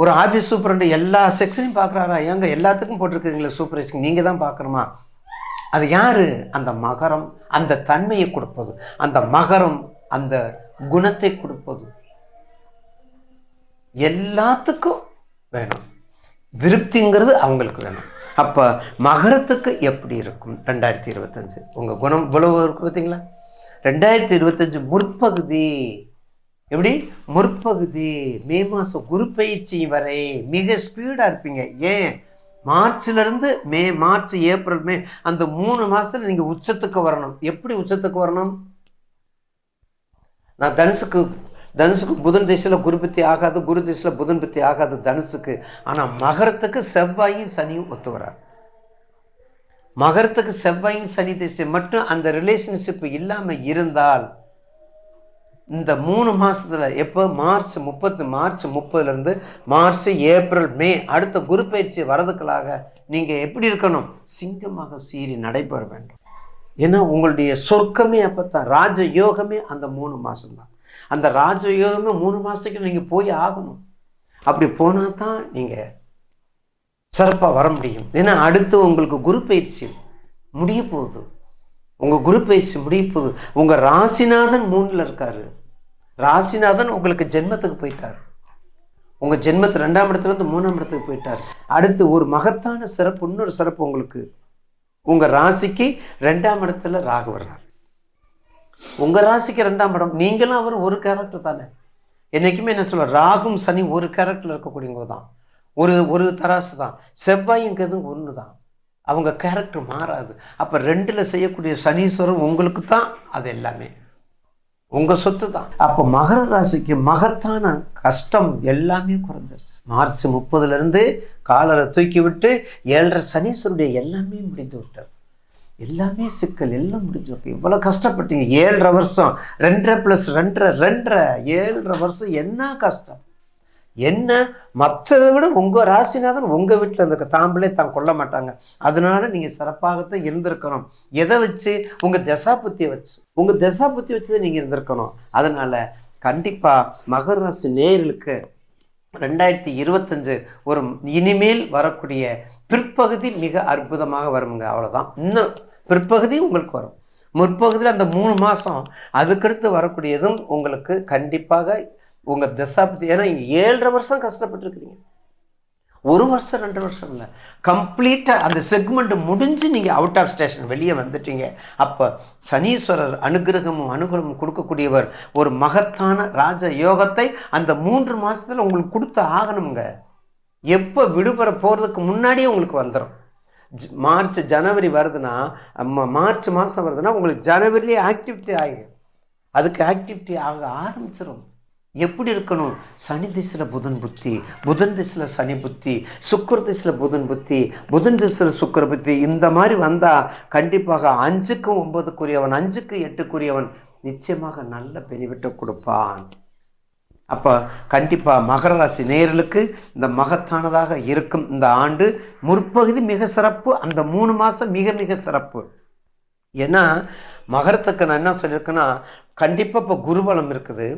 ஒரு ஆஃபீஸ் சூப்பரண்டு எல்லா செக்ஷனையும் பார்க்குறாரா? ஏங்க எல்லாத்துக்கும் போட்டிருக்கிறீங்களா சூப்பர்வைசிங்? நீங்கள் தான் பார்க்குறோமா? அது யார்? அந்த மகரம் அந்த தன்மையை கொடுப்பது, அந்த மகரம் அந்த குணத்தை கொடுப்பது. எல்லாத்துக்கும் வேணும், திருப்திங்கிறது அவங்களுக்கு வேணும். அப்போ மகரத்துக்கு எப்படி இருக்கும் 2025? உங்கள் குணம் இவ்வளவு இருக்கு பார்த்தீங்களா? 2025 முற்பகுதி எப்படி? முற்பகுதி மே மாதம் குரு பயிற்சி வரை மிக ஸ்பீடாக இருப்பீங்க. ஏன்? மார்ச்லேருந்து மார்ச், ஏப்ரல், மே அந்த 3 மாதத்தில் நீங்கள் உச்சத்துக்கு வரணும். எப்படி உச்சத்துக்கு வரணும்? நான் தனுசுக்கு புதன் திசையில் குரு பத்தி ஆகாது, குரு திசையில் புதன் பத்தி ஆகாது தனுசுக்கு. ஆனால் மகரத்துக்கு செவ்வாயும் சனியும் ஒத்து வராது. மகரத்துக்கு செவ்வாயும் சனி திசை மட்டும் அந்த ரிலேஷன்ஷிப் இல்லாமல் இருந்தால் இந்த 3 மாதத்தில் எப்போ? மார்ச் 30 மார்ச், ஏப்ரல், மே அடுத்த குரு பயிற்சி வரதுக்களாக நீங்கள் எப்படி இருக்கணும்? சிங்கமாக சீறி நடைபெற வேண்டும். ஏன்னா உங்களுடைய சொர்க்கமே அப்போ தான், ராஜயோகமே அந்த 3 மாதம்தான். அந்த ராஜயோகமே 3 மாதத்துக்கு நீங்கள் போய் ஆகணும். அப்படி போனால் தான் நீங்கள் சிறப்பாக வர முடியும். ஏன்னா அடுத்து உங்களுக்கு குரு பயிற்சி முடிய போகுது. உங்கள் குரு பயிற்சி முடிய போகுது. உங்கள் ராசிநாதன் 3ல் இருக்காரு. ராசிநாதன் உங்களுக்கு ஜென்மத்துக்கு போயிட்டார். உங்கள் ஜென்மத்து 2ஆம் இடத்துலேருந்து 3ஆம் இடத்துக்கு போயிட்டார். அடுத்து ஒரு மகத்தான சிறப்பு, இன்னொரு சிறப்பு உங்களுக்கு. உங்கள் ராசிக்கு 2ஆம் இடத்துல ராகு வர்றார். உங்கள் ராசிக்கு 2ஆம் இடம், நீங்களும் அவர் ஒரு கேரக்டர் தானே. என்றைக்குமே என்ன சொல்ல, ராகும் சனி ஒரு கேரக்டரில் இருக்கக்கூடியவங்க தான், ஒரு தராசு தான். செவ்வாயும் கேதும் ஒன்று தான், அவங்க கேரக்டர் மாறாது. அப்போ 2ல் செய்யக்கூடிய சனீஸ்வரன் உங்களுக்கு தான், அது எல்லாமே உங்கள் சொத்து தான். அப்போ மகர ராசிக்கு மகத்தான கஷ்டம் எல்லாமே குறைஞ்சிருச்சு. மார்ச் 30லேருந்து காலரை தூக்கி விட்டு 7.5 சனீஸ்வருடைய எல்லாமே முடிந்து விட்டார். எல்லாமே சிக்கல் எல்லாம் முடிஞ்சு இருக்கு. இவ்வளோ கஷ்டப்பட்டீங்க 7.5 வருஷம், 2.5 + 2.5 7.5 வருஷம். என்ன கஷ்டம் என்ன, மற்றதை விட உங்கள் ராசிநாதன் உங்கள் வீட்டில் இருந்திருக்க தாம்பளே தான் கொள்ள மாட்டாங்க. அதனால நீங்கள் சிறப்பாகத்தான் இருந்திருக்கணும். எதை வச்சு? உங்கள் தசாபுத்தியை வச்சு, உங்கள் தசாபுத்தி வச்சு தான் நீங்கள் இருந்திருக்கணும். அதனால் கண்டிப்பாக மகர ராசி நேயர்களுக்கு 2025 ஒரு இனிமேல் வரக்கூடிய பிற்பகுதி மிக அற்புதமாக வருங்க. அவ்வளோதான். இன்னும் பிற்பகுதி உங்களுக்கு வரும். முற்பகுதியில் அந்த 3 மாதம் அதுக்கடுத்து வரக்கூடியதும் உங்களுக்கு கண்டிப்பாக உங்கள் தசாபதி. ஏன்னா இங்கே 7.5 வருஷம் கஷ்டப்பட்டுருக்குறீங்க. 1 வருஷம் 2 வருஷம் இல்லை, கம்ப்ளீட்டாக அந்த செக்மெண்ட் முடிஞ்சு நீங்கள் அவுட் ஆஃப் ஸ்டேஷன் வெளியே வந்துட்டீங்க. அப்போ சனீஸ்வரர் அனுகிரகமும் கொடுக்கக்கூடியவர். ஒரு மகத்தான ராஜ யோகத்தை அந்த 3 மாதத்தில் உங்களுக்கு கொடுத்து ஆகணுங்க. எப்போ விடுபட போகிறதுக்கு முன்னாடியே உங்களுக்கு வந்துடும். மார்ச் ஜனவரி வருதுன்னா, மார்ச் மாதம் வருதுன்னா உங்களுக்கு ஜனவரிலேயே ஆக்டிவிட்டி ஆகிடும். அதுக்கு ஆக்டிவிட்டி ஆக ஆரம்பிச்சிடும். எப்படி இருக்கணும்? சனி திசையில் புதன் புத்தி, புதன் திசையில் சனி புத்தி, சுக்கிர திசையில் புதன் புத்தி, புதன் திசையில் சுக்கிர புத்தி. இந்த மாதிரி வந்தால் கண்டிப்பாக 5க்கு 9க்குரியவன், 5க்கு 8க்குரியவன் நிச்சயமாக நல்ல பெனிஃபிட்டை கொடுப்பான். அப்போ கண்டிப்பாக மகர ராசி நேயர்களுக்கு இந்த மகத்தானதாக இருக்கும் இந்த ஆண்டு. முற்பகுதி மிக சிறப்பு, அந்த 3 மாதம் மிக மிக சிறப்பு. ஏன்னா மகரத்துக்கு நான் என்ன சொல்லியிருக்கேன்னா, கண்டிப்பாக இப்போ குருபலம் இருக்குது.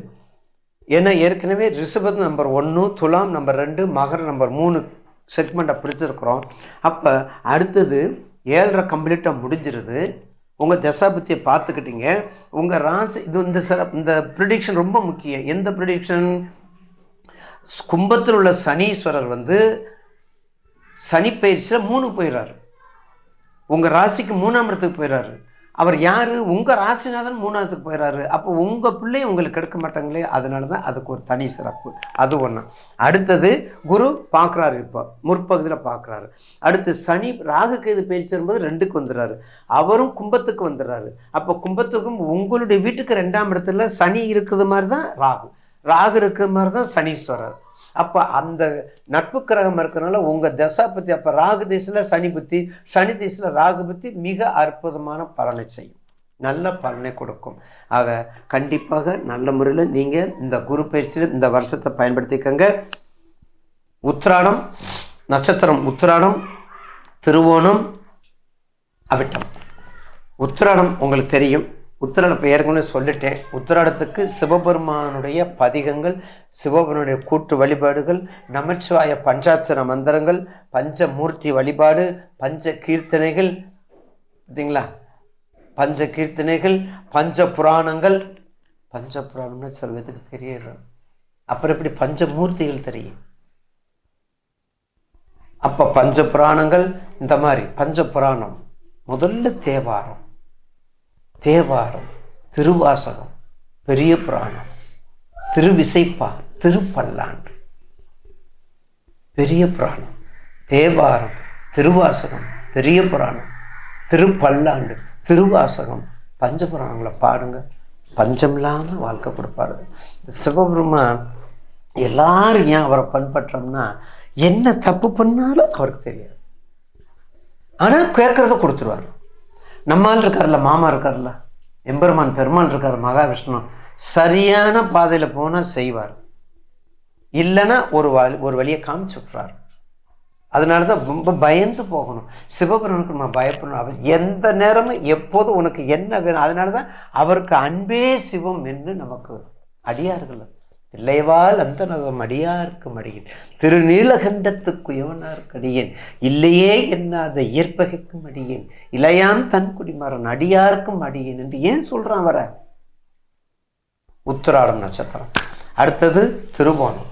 ஏன்னா ஏற்கனவே ரிஷபம் நம்பர் 1, துலாம் நம்பர் 2, மகர நம்பர் 3 செக்மெண்ட்டை பிடிச்சிருக்கிறோம். அப்போ அடுத்தது 7.5 கம்ப்ளீட்டாக முடிஞ்சிருது. உங்கள் தசாபத்தியை பார்த்துக்கிட்டீங்க. உங்கள் ராசி இந்த சிறப்பு, இந்த ப்ரிடிக்ஷன் ரொம்ப முக்கியம். எந்த ப்ரிடிக்ஷன்? கும்பத்தில் உள்ள சனீஸ்வரர் சனி பயிற்சியில் 3 போயிடுறாரு. உங்கள் ராசிக்கு 3ஆம் இடத்துக்கு போயிடுறாரு. அவர் யார்? உங்கள் ராசிநாதன் 3ஆவதுக்கு போயிடுறாரு. அப்போ உங்கள் பிள்ளையை உங்களுக்கு எடுக்க மாட்டாங்களே, அதனால தான் அதுக்கு ஒரு தனி சிறப்பு. அது ஒன்று. அடுத்தது குரு பார்க்குறாரு, இப்போ முற்பகுதியில் பார்க்குறாரு. அடுத்து சனி ராகு கேது பயிற்சி வரும்போது 2க்கு வந்துடுறாரு. அவரும் கும்பத்துக்கு வந்துடுறாரு. அப்போ கும்பத்துக்கும் உங்களுடைய வீட்டுக்கு 2ஆம் இடத்துல சனி இருக்கிறது மாதிரி தான் ராகு இருக்கிற மாதிரி தான் சனீஸ்வரர். அப்போ அந்த நட்பு கிரகம் இருக்கிறனால உங்கள் தசாபத்தி, அப்போ ராகு திசையில் சனி புத்தி, சனி திசையில் ராகு புத்தி மிக அற்புதமான பலனை செய்யும், நல்ல பலனை கொடுக்கும். ஆக கண்டிப்பாக நல்ல முறையில் நீங்கள் இந்த குரு பயிற்சியில் இந்த வருஷத்தை பயன்படுத்திக்கங்க. உத்திராடம் நட்சத்திரம், உத்திராடம், திருவோணம், அவிட்டம். உத்திராடம் உங்களுக்கு தெரியும். உத்திராடம் இப்போ ஏற்கனவே சொல்லிட்டேன். உத்திராடத்துக்கு சிவபெருமானுடைய பதிகங்கள், சிவபெருமானுடைய கூட்டு வழிபாடுகள், நமச்சிவாய பஞ்சாட்சர மந்திரங்கள், பஞ்சமூர்த்தி வழிபாடு, பஞ்ச கீர்த்தனைகள், பார்த்தீங்களா? பஞ்ச கீர்த்தனைகள், பஞ்ச புராணங்கள். பஞ்ச புராணம்னு சொல்வதுக்கு தெரியாது, அப்புறம் எப்படி பஞ்சமூர்த்திகள் தெரியும்? அப்போ பஞ்ச புராணங்கள், இந்த மாதிரி பஞ்ச புராணம். முதல்ல தேவாரம், திருவாசகம், பெரிய புராணம், திருவிசைப்பா, திருப்பல்லாண்டு, பெரிய புராணம், தேவாரம், திருவாசகம், பெரிய புராணம், திருப்பல்லாண்டு, திருவாசகம், பஞ்சபுராணங்களை பாடுங்க. பஞ்சம் இல்லாமல் வாழ்க்கை கொடுப்பாரு சிவபெருமான். எல்லாரும் ஏன் அவரை பின்பற்றோம்னா, என்ன தப்பு பண்ணாலும் அவருக்கு தெரியாது, ஆனால் கேட்கறத கொடுத்துருவார். நம்மால் இருக்கார்ல, மாமா இருக்கார்ல, எம்பெருமான் பெருமாள் இருக்கார், மகாவிஷ்ணு, சரியான பாதையில் போனால் செய்வார், இல்லைன்னா ஒரு வழியை காமிச்சு விட்றாரு. அதனால தான் ரொம்ப பயந்து போகணும். சிவபெருமானுக்கு நம்ம பயப்படணும். அவர் எந்த நேரமும் எப்போதும் உனக்கு என்ன வேணும். அதனால தான் அவருக்கு அன்பே சிவம் என்று நமக்கு அடியார்கள். இல்லைவால் அந்த நகம் அடியாருக்கு மடியேன், திருநீலகண்டத்துக்கு யுவனாருக்கு அடியேன், இல்லையே என்னாத இயற்பகைக்கும் அடியேன், இளையான் தன் குடிமரன் அடியாருக்கும் அடியேன் என்று ஏன் சொல்றான் வர? உத்திராடம் நட்சத்திரம். அடுத்தது திருவோணம்.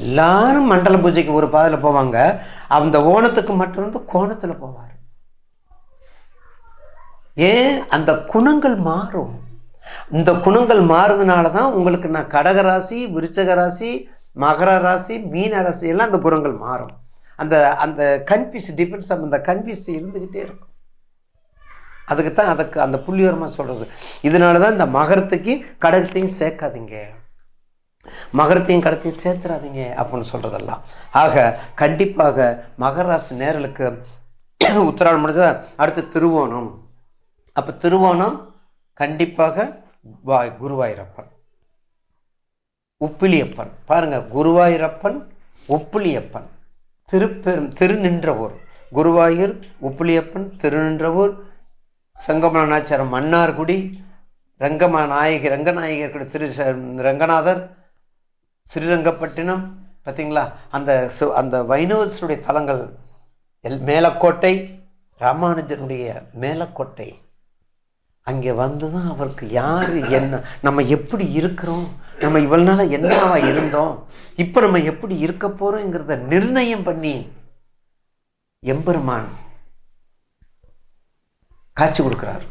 எல்லாரும் மண்டல பூஜைக்கு ஒரு பாதையில் போவாங்க, அந்த ஓணத்துக்கு மட்டும் வந்து கோணத்தில் போவார். ஏன்? அந்த குணங்கள் மாறும். இந்த குணங்கள் மாறுறதுனால தான் உங்களுக்கு நான் கடகராசி, விருச்சக ராசி, மகர ராசி, மீன ராசி எல்லாம் அந்த குணங்கள் மாறும். அந்த அந்த கன்ஃபியூஸ் டிஃபரன்ஸ் அந்த கன்ஃபியூஸ் இருந்துக்கிட்டே இருக்கும். அதுக்கு தான் அதுக்கு அந்த புள்ளியோரமாக சொல்கிறது. இதனால தான் இந்த மகரத்துக்கு கடகத்தையும் சேர்க்காதீங்க, மகரத்தையும் கடத்தையும் சேர்த்துறாதீங்க அப்படின்னு சொல்கிறதெல்லாம். ஆக கண்டிப்பாக மகர ராசி நேர்களுக்கு உத்திராடம் முடிஞ்சா அடுத்து திருவோணம். அப்போ திருவோணம் கண்டிப்பாக குருவாயூரப்பன், உப்பிலியப்பன். பாருங்க, குருவாயூரப்பன், உப்பிலியப்பன், திருநின்றவூர், குருவாயூர், உப்பிலியப்பன், திருநின்றவூர், செங்கமலநாச்சாரம், மன்னார்குடி, ரங்கநாயகர் திரு ரங்கநாதர், ஸ்ரீரங்கப்பட்டினம். பார்த்தீங்களா? அந்த வைணவத்துடைய தலங்கள் மேலக்கோட்டை, ராமானுஜனுடைய மேலக்கோட்டை. அங்கே வந்து தான் அவருக்கு யார் என்ன, நம்ம எப்படி இருக்கிறோம், நம்ம இவ்வளவு நாள் என்னவா இருந்தோம், இப்போ நம்ம எப்படி இருக்க போகிறோங்கிறத நிர்ணயம் பண்ணி எம்பெருமான் காட்சி கொடுக்குறார்.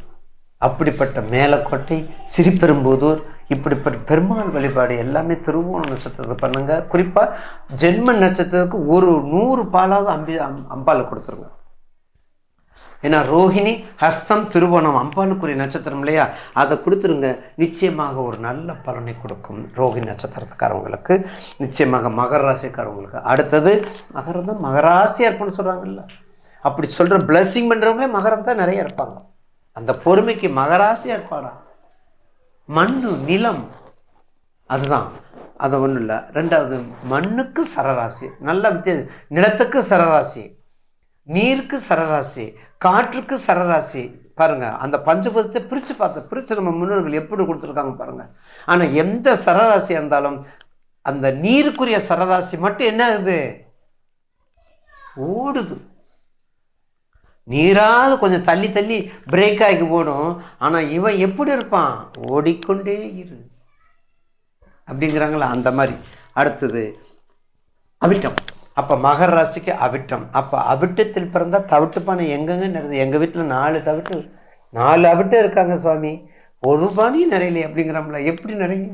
அப்படிப்பட்ட மேலக்கோட்டை, சிறிபெரும்புதூர், இப்படிப்பட்ட பெருமாள் வழிபாடு எல்லாமே திருவோண நட்சத்திரத்தை பண்ணுங்க. குறிப்பாக ஜென்ம நட்சத்திரத்துக்கு ஒரு 100 பாலாவது அம்பாள் கொடுத்துருங்க. ஏன்னா ரோஹிணி, ஹஸ்தம், திருவோணம் அம்பாளுக்குரிய நட்சத்திரம் இல்லையா, அதை கொடுத்துருங்க. நிச்சயமாக ஒரு நல்ல பலனை கொடுக்கும் ரோஹிணி நட்சத்திரத்துக்காரவங்களுக்கு, நிச்சயமாக மகர ராசிக்காரவங்களுக்கு. அடுத்தது மகரம் தான். மகராசியாக இருப்பான்னு சொல்கிறாங்கல்ல, அப்படி சொல்கிற பிளஸ்ஸிங் பண்ணுறவங்களே மகரம் தான் நிறைய இருப்பாங்க. அந்த பொறுமைக்கு மகராசியாக இருப்பாடா. மண்ணு, நிலம், அதுதான், அது ஒன்றும் இல்லை. ரெண்டாவது மண்ணுக்கு சரராசி, நல்ல வித்தியாசம். நிலத்துக்கு சரராசி, நீருக்கு சரராசி, காற்றுக்கு சரராசி. பாருங்க, அந்த பஞ்சபூதத்தை பிரித்து நம்ம முன்னோர்கள் எப்படி கொடுத்துருக்காங்க பாருங்க. ஆனால் எந்த சரராசியாக இருந்தாலும் அந்த நீருக்குரிய சரராசி மட்டும் என்ன ஆகுது? ஓடுது. நீராவது கொஞ்சம் தள்ளி தள்ளி பிரேக் ஆகி ஓடும். ஆனால் இவன் எப்படி இருப்பான்? ஓடிக்கொண்டே இரு அப்படிங்கிறாங்களா, அந்த மாதிரி. அடுத்தது அவிட்டம். அப்போ மகர ராசிக்கு அவிட்டம். அப்போ அவிட்டத்தில் பிறந்தால் தவிட்டுப்பானை எங்கெங்க நிறைய. எங்கள் வீட்டில் 4 அவிட்டம் இருக்காங்க சுவாமி, ஒரு பானையும் நிறையலையே அப்படிங்கிறாங்களா. எப்படி நிறைய?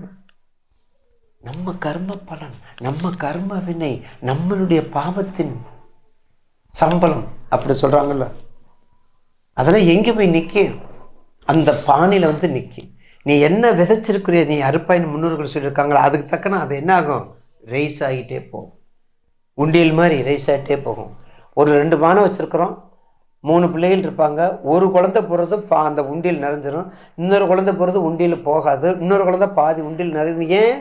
நம்ம கர்ம பலன், நம்ம கர்ம வினை, நம்மளுடைய பாவத்தின் சம்பளம் அப்படி சொல்கிறாங்கல்ல. அதெல்லாம் எங்கே போய் நிற்கும்? அந்த பானையில் வந்து நிற்கும். நீ என்ன விதைச்சிருக்கிறிய, நீ அறுப்பாயின்னு முன்னோர்கள் சொல்லியிருக்காங்களா, அதுக்கு தக்கன அது என்ன ஆகும்? ரைஸ் ஆகிட்டே போகும். உண்டியல் மாதிரி ரைஸ் ஆகிட்டே போகும். ஒரு 2 பானை வச்சுருக்குறோம், 3 பிள்ளைகள் இருப்பாங்க. ஒரு குழந்தை போகிறது அந்த உண்டியல் நிறைஞ்சிடும், இன்னொரு குழந்தை போகிறது உண்டியல் போகாது, இன்னொரு குழந்தை பாதி உண்டியல் நிறைஞ்சு. ஏன்?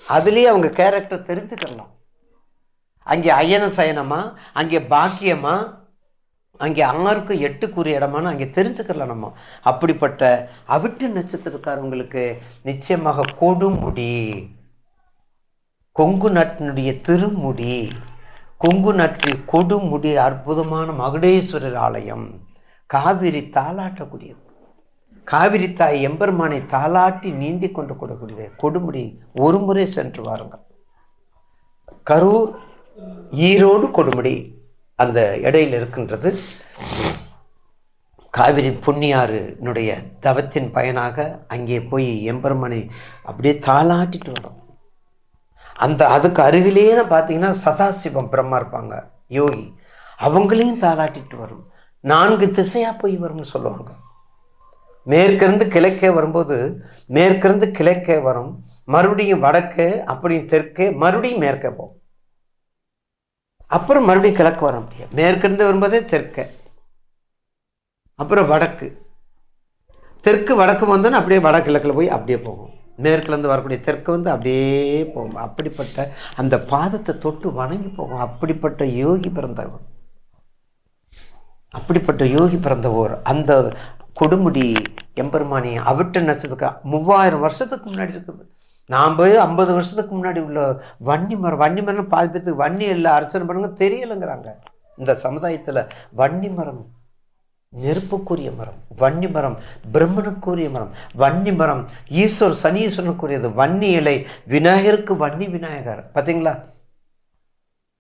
அதுலேயே அவங்க கேரக்டர் தெரிஞ்சுக்கலாம். அங்கே அயன சயனமா, அங்கே பாக்கியமா, அங்கே 6க்கு 8க்குரிய இடமானு அங்கே தெரிஞ்சுக்கலாம் நம்ம. அப்படிப்பட்ட அவிட்ட நட்சத்திரக்காரங்களுக்கு நிச்சயமாக கொடுமுடி, கொங்கு நாட்டினுடைய திருமுடி, கொங்கு நாட்டில் கொடுமுடி, அற்புதமான மகுடேஸ்வரர் ஆலயம், காவிரி தாளாட்டக்கூடியது, காவிரி தாய் எம்பெருமானை தாளாட்டி நீந்தி கொண்டு கொடுக்கூடியது கொடுமுடி. ஒரு முறை சென்று வாருங்கள். கரூர், ஈரோடு, கொடுமுடி அந்த இடையில் இருக்கின்றது. காவிரி புண்ணியாறுனுடைய தவத்தின் பயனாக அங்கே போய் எம்பெருமானை அப்படியே தாளாட்டிட்டு வரும். அதுக்கு அருகிலேயே தான் பார்த்தீங்கன்னா சதாசிவம் பிரம்மா இருப்பாங்க, யோகி, அவங்களையும் தாளாட்டிட்டு வரும். 4 திசையாக போய் வரும்னு சொல்லுவாங்க. மேற்கிருந்து கிழக்கே வரும்போது மேற்கிருந்து கிழக்கே வரும், மறுபடியும் வடக்கே, அப்படி தெற்கே, மறுபடியும் மேற்கே போகும், அப்புறம் மறுபடியும் கிழக்கு வர முடியாது. மேற்கிருந்து வரும்போதே தெற்கே, அப்புறம் வடக்கு, தெற்கு வடக்கு வந்தோன்னா அப்படியே வடகிழக்கில் போய் அப்படியே போகும். மேற்குலேருந்து வரக்கூடிய தெற்கு வந்து அப்படியே போகும். அப்படிப்பட்ட அந்த பாதத்தை தொட்டு வணங்கி போகும். அப்படிப்பட்ட யோகி பிறந்தவர், அப்படிப்பட்ட யோகி பிறந்தவர் அந்த கொடுமுடி எம்பெருமானி அவிட்ட நட்சத்திரம் 3000 வருஷத்துக்கு முன்னாடி இருக்குது. நாம் போய் 50 வருஷத்துக்கு முன்னாடி உள்ள வன்னி மரம் பாதி பேத்துக்கு வன்னி இல்லை, அர்ச்சனை பண்ணுங்க தெரியலைங்கிறாங்க. இந்த சமுதாயத்தில் வன்னி மரம் நெருப்புக்குரிய மரம், வன்னி மரம் பிரம்மனுக்குரிய மரம், வன்னி மரம் சனீஸ்வரனுக்குரியது, வன்னி இலை விநாயகருக்கு வன்னி விநாயகர். பார்த்தீங்களா?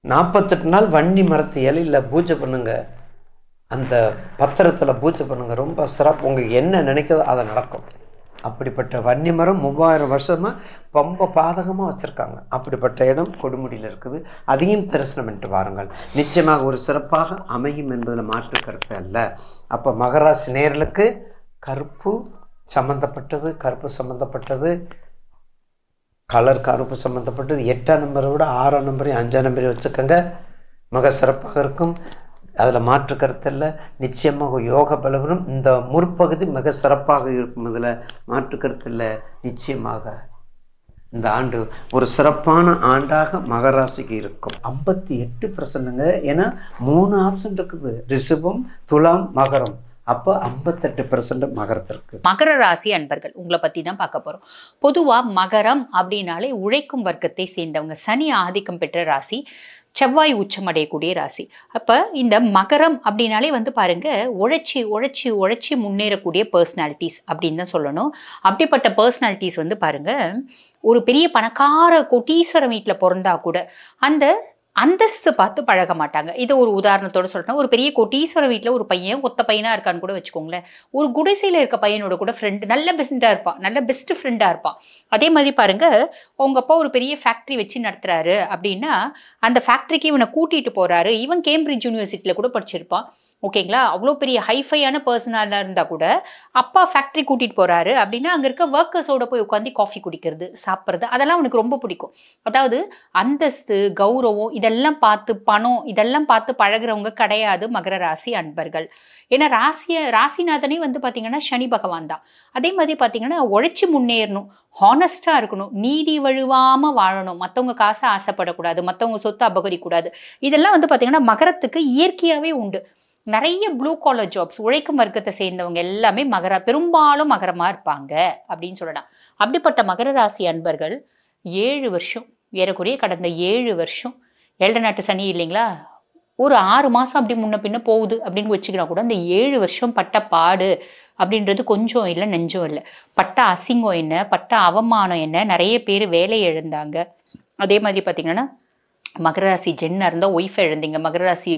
48 நாள் வன்னி மரத்து இலையில் பூஜை பண்ணுங்க, அந்த பத்திரத்தில் பூஜை பண்ணுங்க, ரொம்ப சிறப்பு. உங்களுக்கு என்ன நினைக்கிறதோ அதை நடக்கும். அப்படிப்பட்ட வன்னி மரம் 3000 வருஷமாக ரொம்ப பாதகமாக வச்சுருக்காங்க. அப்படிப்பட்ட இடம் கொடுமுடியில் இருக்குது. அதையும் தரிசனம் பண்ணிட்டு வாருங்கள். நிச்சயமாக ஒரு சிறப்பாக அமையும் என்பதில் மாற்று கருத்து அல்ல. அப்போ மகராசி நேயர்களுக்கு கருப்பு சம்மந்தப்பட்டது, கருப்பு சம்மந்தப்பட்டது, கலர் கருப்பு சம்மந்தப்பட்டது 8ஆம் நம்பரை விட 6ஆம் நம்பரையும் 5ஆம் நம்பரையும் வச்சுக்கோங்க, மிக சிறப்பாக இருக்கும். அதில் மாற்று கருத்து இல்லை. நிச்சயமாக யோக பலவரும் இந்த முற்பகுதி மிக சிறப்பாக இருக்கும். இதில் மாற்று கருத்து இல்லை. நிச்சயமாக இந்த ஆண்டு ஒரு சிறப்பான ஆண்டாக மகராசிக்கு இருக்கும். 58%ங்க. ஏன்னா 3 ஆப்ஷன் இருக்குது, ரிஷபம், துலாம், மகரம். அப்போ 58% மகரத்திற்கு. மகர ராசி அன்பர்கள் உங்களை பற்றி தான் பார்க்க போகிறோம். பொதுவாக மகரம் அப்படின்னாலே உழைக்கும் வர்க்கத்தை சேர்ந்தவங்க, சனி ஆதிக்கம் பெற்ற ராசி, செவ்வாய் உச்சம் அடையக்கூடிய ராசி. அப்போ இந்த மகரம் அப்படின்னாலே வந்து பாருங்க, உழைச்சி உழைச்சி உழைச்சி முன்னேறக்கூடிய பர்சனாலிட்டிஸ் அப்படின்னு தான் சொல்லணும். அப்படிப்பட்ட பர்சனாலிட்டிஸ் வந்து பாருங்க, ஒரு பெரிய பணக்கார கோட்டீஸ்வர வீட்டில் பிறந்தா கூட அந்த அந்தஸ்து பார்த்து பழக மாட்டாங்க. இதை ஒரு உதாரணத்தோடு சொல்கிறேன். ஒரு பெரிய கோட்டீஸ்வர வீட்டில் ஒரு பையன் ஒத்த பையனாக இருக்கான்னு கூட வச்சுக்கோங்களேன். ஒரு குடிசையில் இருக்க பையனோட கூட ஃப்ரெண்டு நல்ல பெஸ்ட்டாக இருப்பான், நல்ல பெஸ்ட் ஃப்ரெண்டாக இருப்பான். அதே மாதிரி பாருங்க, அவங்க அப்பா ஒரு பெரிய ஃபேக்ட்ரி வச்சு நடத்துறாரு அப்படின்னா அந்த ஃபேக்ட்ரிக்கு இவனை கூட்டிகிட்டு போகிறாரு. இவன் கேம்பிரிட்ஜ் யூனிவர்சிட்டியில் கூட படிச்சிருப்பான். ஓகேங்களா, அவ்வளோ பெரிய ஹைஃபையான பர்சனாலாக இருந்தால் கூட அப்பா ஃபேக்ட்ரி கூட்டிகிட்டு போகிறாரு அப்படின்னா அங்கே இருக்க ஒர்க்கர்ஸோட போய் உட்காந்து காஃபி குடிக்கிறது, சாப்பிட்றது, அதெல்லாம் அவனுக்கு ரொம்ப பிடிக்கும். அதாவது அந்தஸ்து, கௌரவம் இதெல்லாம் பார்த்து, பணம் இதெல்லாம் பார்த்து பழகிறவங்க கிடையாது மகர ராசி அன்பர்கள். ஏன்னா ராசிநாதனே வந்து பார்த்தீங்கன்னா சனி பகவான் தான். அதே மாதிரி பார்த்தீங்கன்னா உழைச்சி முன்னேறணும், ஹானஸ்டாக இருக்கணும், நீதி வழுவாமல் வாழணும், மற்றவங்க காசை ஆசைப்படக்கூடாது, மற்றவங்க சொத்து அபகரிக்கூடாது. இதெல்லாம் வந்து பார்த்தீங்கன்னா மகரத்துக்கு இயற்கையாகவே உண்டு. நிறைய ப்ளூ காலர் ஜாப்ஸ், உழைக்கும் வர்க்கத்தை சேர்ந்தவங்க எல்லாமே பெரும்பாலும் மகரமாக இருப்பாங்க அப்படின்னு சொல்லலாம். அப்படிப்பட்ட மகர ராசி அன்பர்கள் 7 வருஷம், ஏறக்குறைய கடந்த 7 வருஷம் 7 நாட்டு சனி இல்லைங்களா, ஒரு 6 மாதம் அப்படி முன்ன பின்ன போகுது அப்படின்னு வச்சுக்கினா கூட அந்த 7 வருஷம் பட்ட பாடு அப்படின்றது கொஞ்சம் இல்லை நெஞ்சம் இல்லை. பட்ட அசிங்கம் என்ன, பட்ட அவமானம் என்ன, நிறைய பேர் வேலையை இழந்தாங்க. அதே மாதிரி பார்த்தீங்கன்னா மகராசி ஜென்னாக இருந்தால் ஒய்ஃபை இழந்தீங்க, மகராசி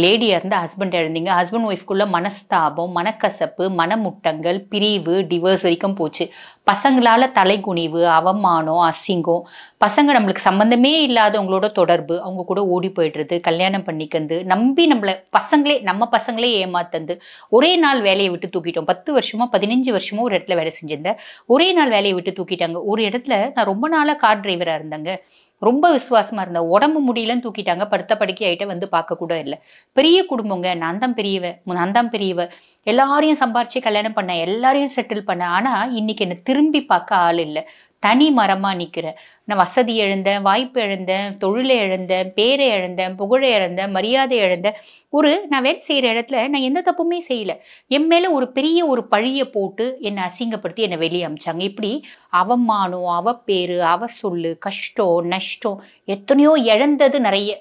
லேடியாக இருந்தால் ஹஸ்பண்ட் இழந்தீங்க. ஹஸ்பண்ட் ஒய்ஃப்குள்ளே மனஸ்தாபம், மனக்கசப்பு, மனமுட்டங்கள், பிரிவு, டிவோர்ஸ் வரைக்கும் போச்சு. பசங்களால் தலைகுனிவு, அவமானம், அசிங்கம், பசங்க நம்மளுக்கு சம்மந்தமே இல்லாதவங்களோட தொடர்பு, அவங்க கூட ஓடி போய்டுறது, கல்யாணம் பண்ணிக்கிறது, நம்பி நம்ம பசங்களே ஏமாத்தந்து, ஒரே நாள் வேலையை விட்டு தூக்கிட்டோம். 10 வருஷமோ 15 வருஷமோ ஒரு இடத்துல வேலை செஞ்சிருந்தேன், ஒரே நாள் வேலையை விட்டு தூக்கிட்டாங்க. ஒரு இடத்துல நான் ரொம்ப நாளாக கார் டிரைவராக இருந்தேங்க, ரொம்ப விசுவாசமாக இருந்தேன், உடம்பு முடியலன்னு தூக்கிட்டாங்க, படுத்த படுக்கை ஆகிட்ட வந்து பார்க்க கூட இல்லை. பெரிய குடும்பங்க, நான் தான் பெரியவ, எல்லாரையும் சம்பாரிச்சு கல்யாணம் பண்ணேன், எல்லாரையும் செட்டில் பண்ணேன். ஆனால் இன்னைக்கு என்னை திரும்பி பார்க்க ஆள் இல்லை. தனி மரமாக நிற்கிறேன். நான் வசதி இழந்தேன், வாய்ப்பு இழந்தேன், தொழிலை இழந்தேன், பேரை இழந்தேன், புகழை இழந்தேன், மரியாதை இழந்தேன். நான் வேலை செய்கிற இடத்துல நான் எந்த தப்புமே செய்யலை. என் மேலே ஒரு பெரிய ஒரு பழியை போட்டு என்னை அசிங்கப்படுத்தி என்னை வெளியே அமிச்சாங்க. இப்படி அவமானம், அவப்பேரு, அவ சொல்லு, கஷ்டம், நஷ்டம், எத்தனையோ இழந்தது நிறைய,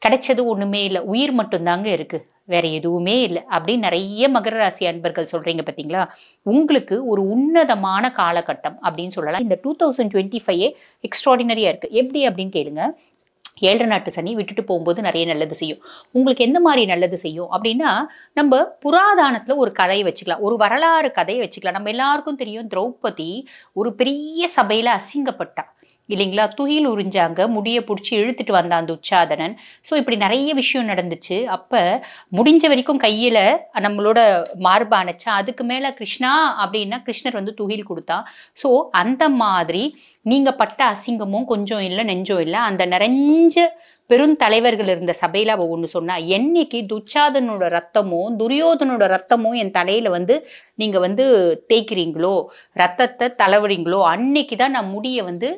கிடைச்சது ஒன்றுமே இல்லை, உயிர் மட்டும்தாங்க இருக்குது, வேற எதுவுமே இல்லை அப்படின்னு நிறைய மகர ராசி அன்பர்கள் சொல்றீங்க பார்த்தீங்களா. உங்களுக்கு ஒரு உன்னதமான காலகட்டம் அப்படின்னு சொல்லலாம். இந்த 2025 எக்ஸ்ட்ராடினரியா இருக்கு. எப்படி அப்படின்னு கேளுங்க. 7 நாட்டு சனி விட்டுட்டு போகும்போது நிறைய நல்லது செய்யும். உங்களுக்கு எந்த மாதிரி நல்லது செய்யும் அப்படின்னா, நம்ம புராதானத்தில் ஒரு கதையை வச்சுக்கலாம், ஒரு வரலாறு கதையை வச்சுக்கலாம். நம்ம எல்லாருக்கும் தெரியும், திரௌபதி ஒரு பெரிய சபையில் அசிங்கப்பட்டா இல்லைங்களா, துயில் உறிஞ்சாங்க, முடியை பிடிச்சி இழுத்துட்டு வந்தான் அந்த துச்சாதனன். ஸோ இப்படி நிறைய விஷயம் நடந்துச்சு. அப்போ முடிஞ்ச வரைக்கும் கையில் நம்மளோட மார்பு அணைச்சா, அதுக்கு மேலே கிருஷ்ணா அப்படின்னா கிருஷ்ணர் வந்து துயில் கொடுத்தான். ஸோ அந்த மாதிரி நீங்கள் பட்ட அசிங்கமும் கொஞ்சம் இல்லை நெஞ்சம் இல்லை. அந்த நிறைஞ்ச பெருந்தலைவர்கள் இருந்த சபையில் அவள் ஒன்று சொன்னா, என்னைக்கு துச்சாதனோட ரத்தமும் துரியோதனோட ரத்தமும் என் தலையில் வந்து நீங்கள் வந்து தேய்க்கிறீங்களோ, ரத்தத்தை தலைவறீங்களோ, அன்னைக்கு தான் நான் முடியை வந்து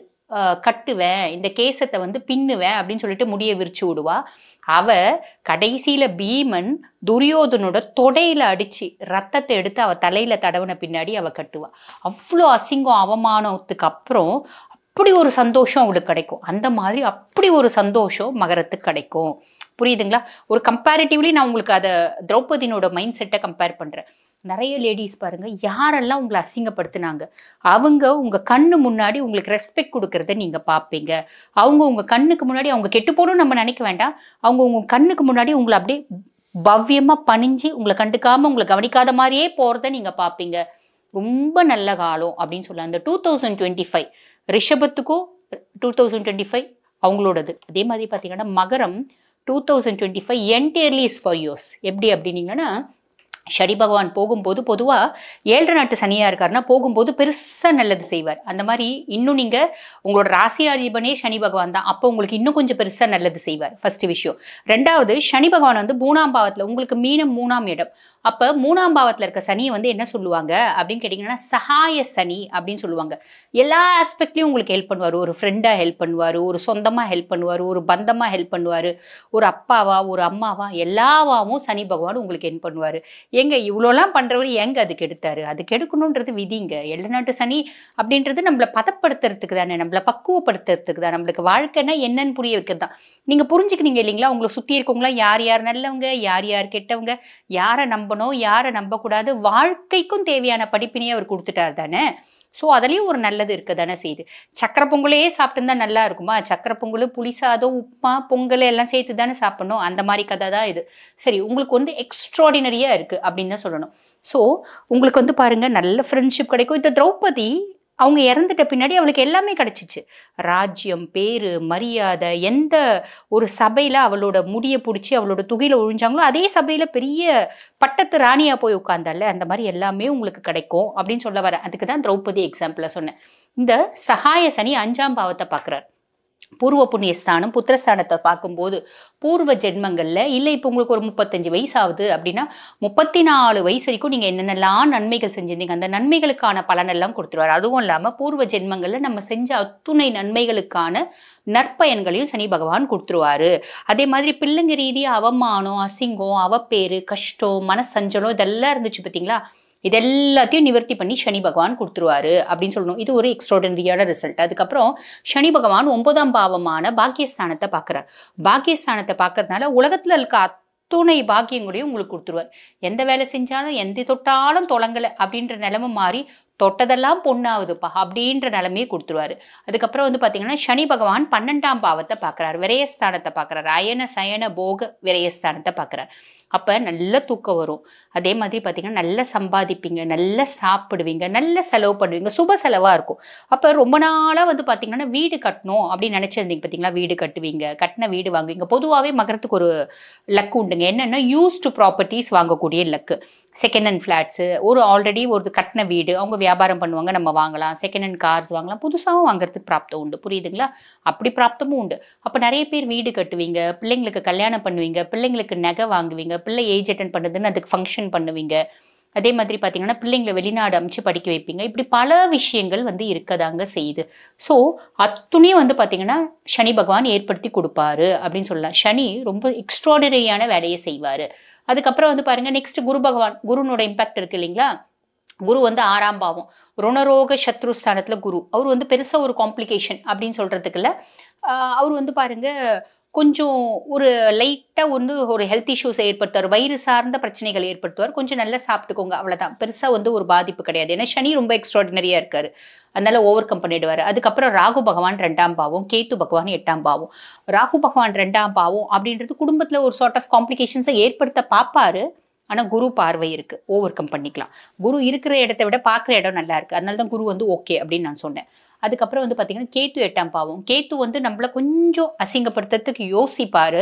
கட்டுவேன், இந்த கேசத்தை வந்து பின்னுவேன் அப்படின்னு சொல்லிட்டு முடியை விரிச்சு விடுவா. அவ கடைசியில பீமன் துரியோதனோட தொடையில அடிச்சு ரத்தத்தை எடுத்து அவ தலையில தடவின பின்னாடி அவ கட்டுவா. அவ்வளோ அசிங்கம் அவமானத்துக்கு அப்புறம் அப்படி ஒரு சந்தோஷம் அவளுக்கு கிடைக்கும். அந்த மாதிரி அப்படி ஒரு சந்தோஷம் மகரத்துக்கு கிடைக்கும். புரியுதுங்களா? ஒரு கம்பேரிட்டிவ்லி நான் உங்களுக்கு அதை திரௌபதினோட மைண்ட் செட்டை கம்பேர் பண்றேன். நிறைய லேடிஸ் பாருங்க, யாரெல்லாம் உங்களை அசிங்கப்படுத்தினாங்க அவங்க உங்க கண்ணு முன்னாடி உங்களுக்கு ரெஸ்பெக்ட் கொடுக்கறத நீங்க பார்ப்பீங்க. அவங்க உங்க கண்ணுக்கு முன்னாடி, அவங்க கெட்டு போகணும்னு நம்ம நினைக்க வேண்டாம், அவங்க உங்க கண்ணுக்கு முன்னாடி உங்களை அப்படியே பவ்யமா பணிஞ்சு உங்களை கண்டுக்காம உங்களை கவனிக்காத மாதிரியே போறத நீங்க பார்ப்பீங்க. ரொம்ப நல்ல காலம் அப்படின்னு சொல்லலாம். அந்த 2025 ரிஷபத்துக்கும் 2025 அவங்களோடது. அதே மாதிரி பார்த்தீங்கன்னா மகரம் 2025 என்டையர்லி இஸ் ஃபார் யோர்ஸ். எப்படி அப்படின்னீங்கன்னா, சனி பகவான் போகும்போது பொதுவாக 7 நாட்டு சனியாக இருக்காருன்னா போகும்போது பெருசாக நல்லது செய்வார். அந்த மாதிரி இன்னும் நீங்கள் உங்களோட ராசியாதிபனே சனி பகவான் தான், அப்போ உங்களுக்கு இன்னும் கொஞ்சம் பெருசாக நல்லது செய்வார். ஃபர்ஸ்ட் விஷயம். ரெண்டாவது, சனி பகவான் வந்து 3ஆம் பாவத்தில், உங்களுக்கு மீனம் 3ஆம் இடம். அப்போ 3ஆம் பாவத்தில் இருக்க சனியை வந்து என்ன சொல்லுவாங்க அப்படின்னு கேட்டிங்கன்னா சகாய சனி அப்படின்னு சொல்லுவாங்க. எல்லா ஆஸ்பெக்ட்லையும் உங்களுக்கு ஹெல்ப் பண்ணுவார். ஒரு ஃப்ரெண்டாக ஹெல்ப் பண்ணுவார், ஒரு சொந்தமாக ஹெல்ப் பண்ணுவார், ஒரு பந்தமாக ஹெல்ப் பண்ணுவார், ஒரு அப்பாவா ஒரு அம்மாவா எல்லாவாவும் சனி பகவான் உங்களுக்கு ஹெல்ப் பண்ணுவார். எங்க இவ்வளோலாம் பண்ணுறவர் எங்க அதுக்கு எடுத்தாரு? அதுக்கு எடுக்கணுன்றது விதிங்க. 7 நாட்டு சனி அப்படின்றது நம்மளை பதப்படுத்துறதுக்கு தானே, நம்மளை பக்குவப்படுத்துறதுக்கு தான். நம்மளுக்கு வாழ்க்கைன்னா என்னன்னு புரிய வைக்கிறது தான். நீங்கள் புரிஞ்சுக்கினீங்க இல்லைங்களா? உங்களை சுற்றி இருக்கவங்களாம் யார் யார் நல்லவங்க, யார் யார் கெட்டவங்க, யாரை நம்பணும், யாரை நம்பக்கூடாது, வாழ்க்கைக்கும் தேவையான படிப்பினையே அவர் கொடுத்துட்டார் தானே. ஸோ அதுலேயும் ஒரு நல்லது இருக்க தானே செய்யுது. சக்கரை பொங்கலே சாப்பிட்டு தான் நல்லா இருக்குமா? சக்கரை பொங்கல், புளி சாதம், உப்புமா, பொங்கல் எல்லாம் சேர்த்து தானே சாப்பிடணும். அந்த மாதிரி கதை தான் இது. சரி, உங்களுக்கு வந்து எக்ஸ்ட்ராடினரியாக இருக்குது அப்படின்னு தான் சொல்லணும். ஸோ உங்களுக்கு வந்து பாருங்கள், நல்ல ஃப்ரெண்ட்ஷிப் கிடைக்கும். இந்த திரௌபதி அவங்க இறந்துட்ட பின்னாடி அவளுக்கு எல்லாமே கிடைச்சிச்சு. ராஜ்யம், பேரு, மரியாதை. எந்த ஒரு சபையில் அவளோட முடியை பிடிச்சி அவளோட துகில ஒழிஞ்சாங்களோ அதே சபையில் பெரிய பட்டத்து ராணியாக போய் உட்காந்தால, அந்த மாதிரி எல்லாமே உங்களுக்கு கிடைக்கும் அப்படின்னு சொல்ல வரேன். அதுக்கு தான் திரௌபதி எக்ஸாம்பிளாக சொன்னேன். இந்த சகாய சனி 5ஆம் பாவத்தை பார்க்குறார். பூர்வ புண்ணியஸ்தானம் புத்திரஸ்தானத்தை பார்க்கும்போது பூர்வ ஜென்மங்களில் இல்லை, இப்போ உங்களுக்கு ஒரு 35 வயசு ஆகுது அப்படின்னா 34 வயசு வரைக்கும் நீங்கள் என்னென்னலாம் நன்மைகள் செஞ்சிருந்தீங்க அந்த நன்மைகளுக்கான பலனெல்லாம் கொடுத்துருவார். அதுவும் இல்லாமல் பூர்வ ஜென்மங்களில் நம்ம செஞ்ச அத்துணை நன்மைகளுக்கான நற்பயன்களையும் சனி பகவான் கொடுத்துருவாரு. அதே மாதிரி பிள்ளைங்க ரீதியாக அவமானம், அசிங்கம், அவப்பேரு, கஷ்டம், மனசஞ்சலம் இதெல்லாம் இருந்துச்சு பார்த்தீங்களா, இது எல்லாத்தையும் நிவர்த்தி பண்ணி சனி பகவான் கொடுத்துருவாரு அப்படின்னு சொல்லணும். இது ஒரு எக்ஸ்ட்ராடனரியான ரிசல்ட். அதுக்கப்புறம் சனி பகவான் 9ஆம் பாவமான பாக்கியஸ்தானத்தை பார்க்குறார். பாக்கியஸ்தானத்தை பார்க்கறதுனால உலகத்தில் இருக்க அத்துணை பாக்கியங்களையும் உங்களுக்கு கொடுத்துருவார். எந்த வேலை செஞ்சாலும் எந்த தொட்டாலும் தொடங்கலை அப்படின்ற நிலைமை மாறி தொட்டதெல்லாம் பொண்ணாகுதுப்பா அப்படின்ற நிலைமையை கொடுத்துருவாரு. அதுக்கப்புறம் வந்து பார்த்தீங்கன்னா சனி பகவான் 12ஆம் பாவத்தை பார்க்குறாரு, விரயஸ்தானத்தை பார்க்குறாரு. அயன சயன போக விரயஸ்தானத்தை பார்க்குறாரு. அப்போ நல்ல தூக்கம் வரும். அதே மாதிரி பார்த்தீங்கன்னா நல்லா சம்பாதிப்பீங்க, நல்லா சாப்பிடுவீங்க, நல்ல செலவு பண்ணுவீங்க, சுப செலவாக இருக்கும். அப்போ ரொம்ப நாளாக வந்து பார்த்தீங்கன்னா வீடு கட்டணும் அப்படின்னு நினச்சிருந்தீங்க பார்த்தீங்களா, வீடு கட்டுவீங்க, கட்டின வீடு வாங்குவீங்க. பொதுவாகவே மகரத்துக்கு ஒரு லக்கு உண்டுங்க. என்னென்னா யூஸ்டு ப்ராப்பர்ட்டிஸ் வாங்கக்கூடிய லக்கு. செகண்ட் ஹேண்ட் ஃப்ளாட்ஸு, ஒரு ஆல்ரெடி ஒரு கட்டின வீடு, அவங்க வியாபாரம் பண்ணுவாங்க, நம்ம வாங்கலாம். செகண்ட் ஹேண்ட் கார்ஸ் வாங்கலாம், புதுசாகவும் வாங்குறதுக்கு பிராப்தம் உண்டு. புரியுதுங்களா? அப்படி பிராப்தமும் உண்டு. அப்போ நிறைய பேர் வீடு கட்டுவீங்க, பிள்ளைங்களுக்கு கல்யாணம் பண்ணுவீங்க, பிள்ளைங்களுக்கு நகை வாங்குவீங்க, பிள்ளை ஏஜ் அட்டன் பண்ணுதுன்னு அதுக்கு ஃபங்க்ஷன் பண்ணுவீங்க. அதே மாதிரி பார்த்தீங்கன்னா பிள்ளைங்களை வெளிநாடு அனுப்பிச்சு படிக்க வைப்பீங்க. இப்படி பல விஷயங்கள் வந்து இருக்கதாங்க செய்யுது. ஸோ அத்துணையும் வந்து பார்த்தீங்கன்னா சனி பகவான் ஏற்படுத்தி கொடுப்பாரு அப்படின்னு சொல்லலாம். சனி ரொம்ப எக்ஸ்ட்ராடினரியான வேலையை செய்வார். அதுக்கப்புறம் வந்து பாருங்க, நெக்ஸ்ட் குரு பகவான், குருனோட இம்பாக்ட் இருக்கு இல்லைங்களா. குரு வந்து 6ஆம் பாவம், ருணரோக சத்ருஸ்தானத்தில் குரு. அவர் வந்து பெருசாக ஒரு காம்ப்ளிகேஷன் அப்படின்னு சொல்கிறதுக்குள்ள அவர் வந்து பாருங்க கொஞ்சம் ஒரு லைட்டாக ஒரு ஹெல்த் இஷ்யூஸ் ஏற்படுத்துவார், வயிறு சார்ந்த பிரச்சனைகள் ஏற்படுத்துவார். கொஞ்சம் நல்லா சாப்பிட்டுக்கோங்க, அவ்வளோதான். பெருசாக வந்து ஒரு பாதிப்பு கிடையாது. ஏன்னா சனி ரொம்ப எக்ஸ்ட்ராடினரியாக இருக்காரு, அதனால ஓவர் கம் பண்ணிடுவார். அதுக்கப்புறம் ராகு பகவான் 2ஆம் பாவம், கேத்து பகவான் 8ஆம் பாவம். ராகு பகவான் 2ஆம் பாவம் அப்படின்றது குடும்பத்தில் ஒரு சார்ட் ஆஃப் காம்ப்ளிகேஷன்ஸை ஏற்படுத்த பார்ப்பாரு. ஆனால் குரு பார்வை இருக்குது, ஓவர் கம் பண்ணிக்கலாம். குரு இருக்கிற இடத்த விட பார்க்குற இடம் நல்லா இருக்குது, அதனால தான் குரு வந்து ஓகே அப்படின்னு நான் சொன்னேன். அதுக்கப்புறம் வந்து பார்த்தீங்கன்னா கேத்து 8ஆம் பாவம். கேத்து வந்து நம்மளை கொஞ்சம் அசிங்கப்படுத்துறதுக்கு யோசிப்பார்.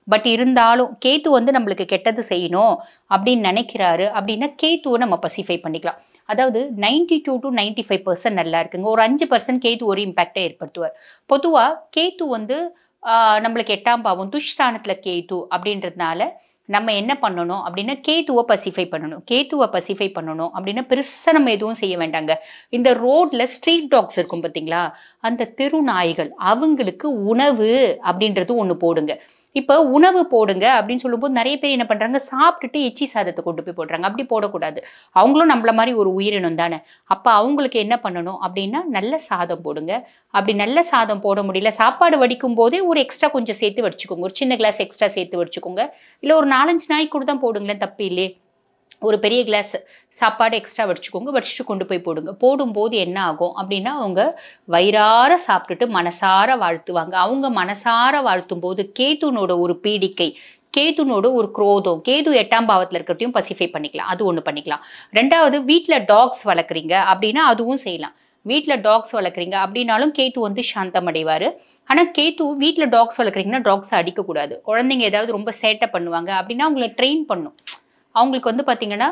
பட் இருந்தாலும் கேத்து வந்து நம்மளுக்கு கெட்டது செய்யணும் அப்படின்னு நினைக்கிறாரு அப்படின்னா கேத்துவை நம்ம பசிஃபை பண்ணிக்கலாம். அதாவது 92 to 95% நல்லா இருக்குங்க. ஒரு 5% கேத்து ஒரு இம்பேக்டை ஏற்படுத்துவார். பொதுவாக கேத்து வந்து நம்மளுக்கு 8ஆம் பாவம் துஷ்தானத்தில் கேத்து அப்படின்றதுனால நம்ம என்ன பண்ணணும் அப்படின்னா கேத்துவை பசிஃபை பண்ணணும். கேத்துவை பசிஃபை பண்ணணும் அப்படின்னா பெருசாக நம்ம எதுவும் செய்ய வேண்டாங்க. இந்த ரோட்ல ஸ்ட்ரீட் டாக்ஸ் இருக்கும் பார்த்தீங்களா, அந்த தெரு நாய்கள், அவங்களுக்கு உணவு அப்படின்றது ஒன்று போடுங்க. இப்போ உணவு போடுங்க அப்படின்னு சொல்லும்போது நிறைய பேர் என்ன பண்ணுறாங்க, சாப்பிட்டுட்டு எச்சி சாதத்தை கொண்டு போய் போடுறாங்க. அப்படி போடக்கூடாது. அவங்களும் நம்மள மாதிரி ஒரு உயிரினம் தானே. அப்போ அவங்களுக்கு என்ன பண்ணணும் அப்படின்னா நல்ல சாதம் போடுங்க. அப்படி நல்ல சாதம் போட முடியல, சாப்பாடு வடிக்கும் போதே ஒரு எக்ஸ்ட்ரா கொஞ்சம் சேர்த்து வடிச்சுக்கோங்க, ஒரு சின்ன கிளாஸ் எக்ஸ்ட்ரா சேர்த்து வடிச்சுக்கோங்க. இல்லை ஒரு 4-5 நாய் கூட தான் போடுங்களேன், தப்பு இல்லையே. ஒரு பெரிய கிளாஸ் சாப்பாடு எக்ஸ்ட்ரா வச்சுக்கோங்க, வச்சுட்டு கொண்டு போய் போடுங்க. போடும்போது என்ன ஆகும் அப்படின்னா அவங்க வயிறார சாப்பிட்டுட்டு மனசார வாழ்த்துவாங்க. அவங்க மனசார வாழ்த்தும் போது கேதுனோட ஒரு பீடிக்கை, கேதுனோட ஒரு குரோதம், கேது 8ஆம் பாவத்தில் இருக்கிறதையும் பசிஃபை பண்ணிக்கலாம். அது ஒன்று பண்ணிக்கலாம். 2வது, வீட்டில் டாக்ஸ் வளர்க்குறீங்க அப்படின்னா அதுவும் செய்யலாம். வீட்டில் டாக்ஸ் வளர்க்குறீங்க அப்படின்னாலும் கேத்து வந்து சாந்தம் அடைவார். ஆனால் கேத்து வீட்டில் டாக்ஸ் வளர்க்குறீங்கன்னா டாக்ஸை அடிக்கக்கூடாது. குழந்தைங்க ஏதாவது ரொம்ப சேட்டை பண்ணுவாங்க அப்படின்னா அவங்கள ட்ரெயின் பண்ணும். அவங்களுக்கு வந்து பார்த்தீங்கன்னா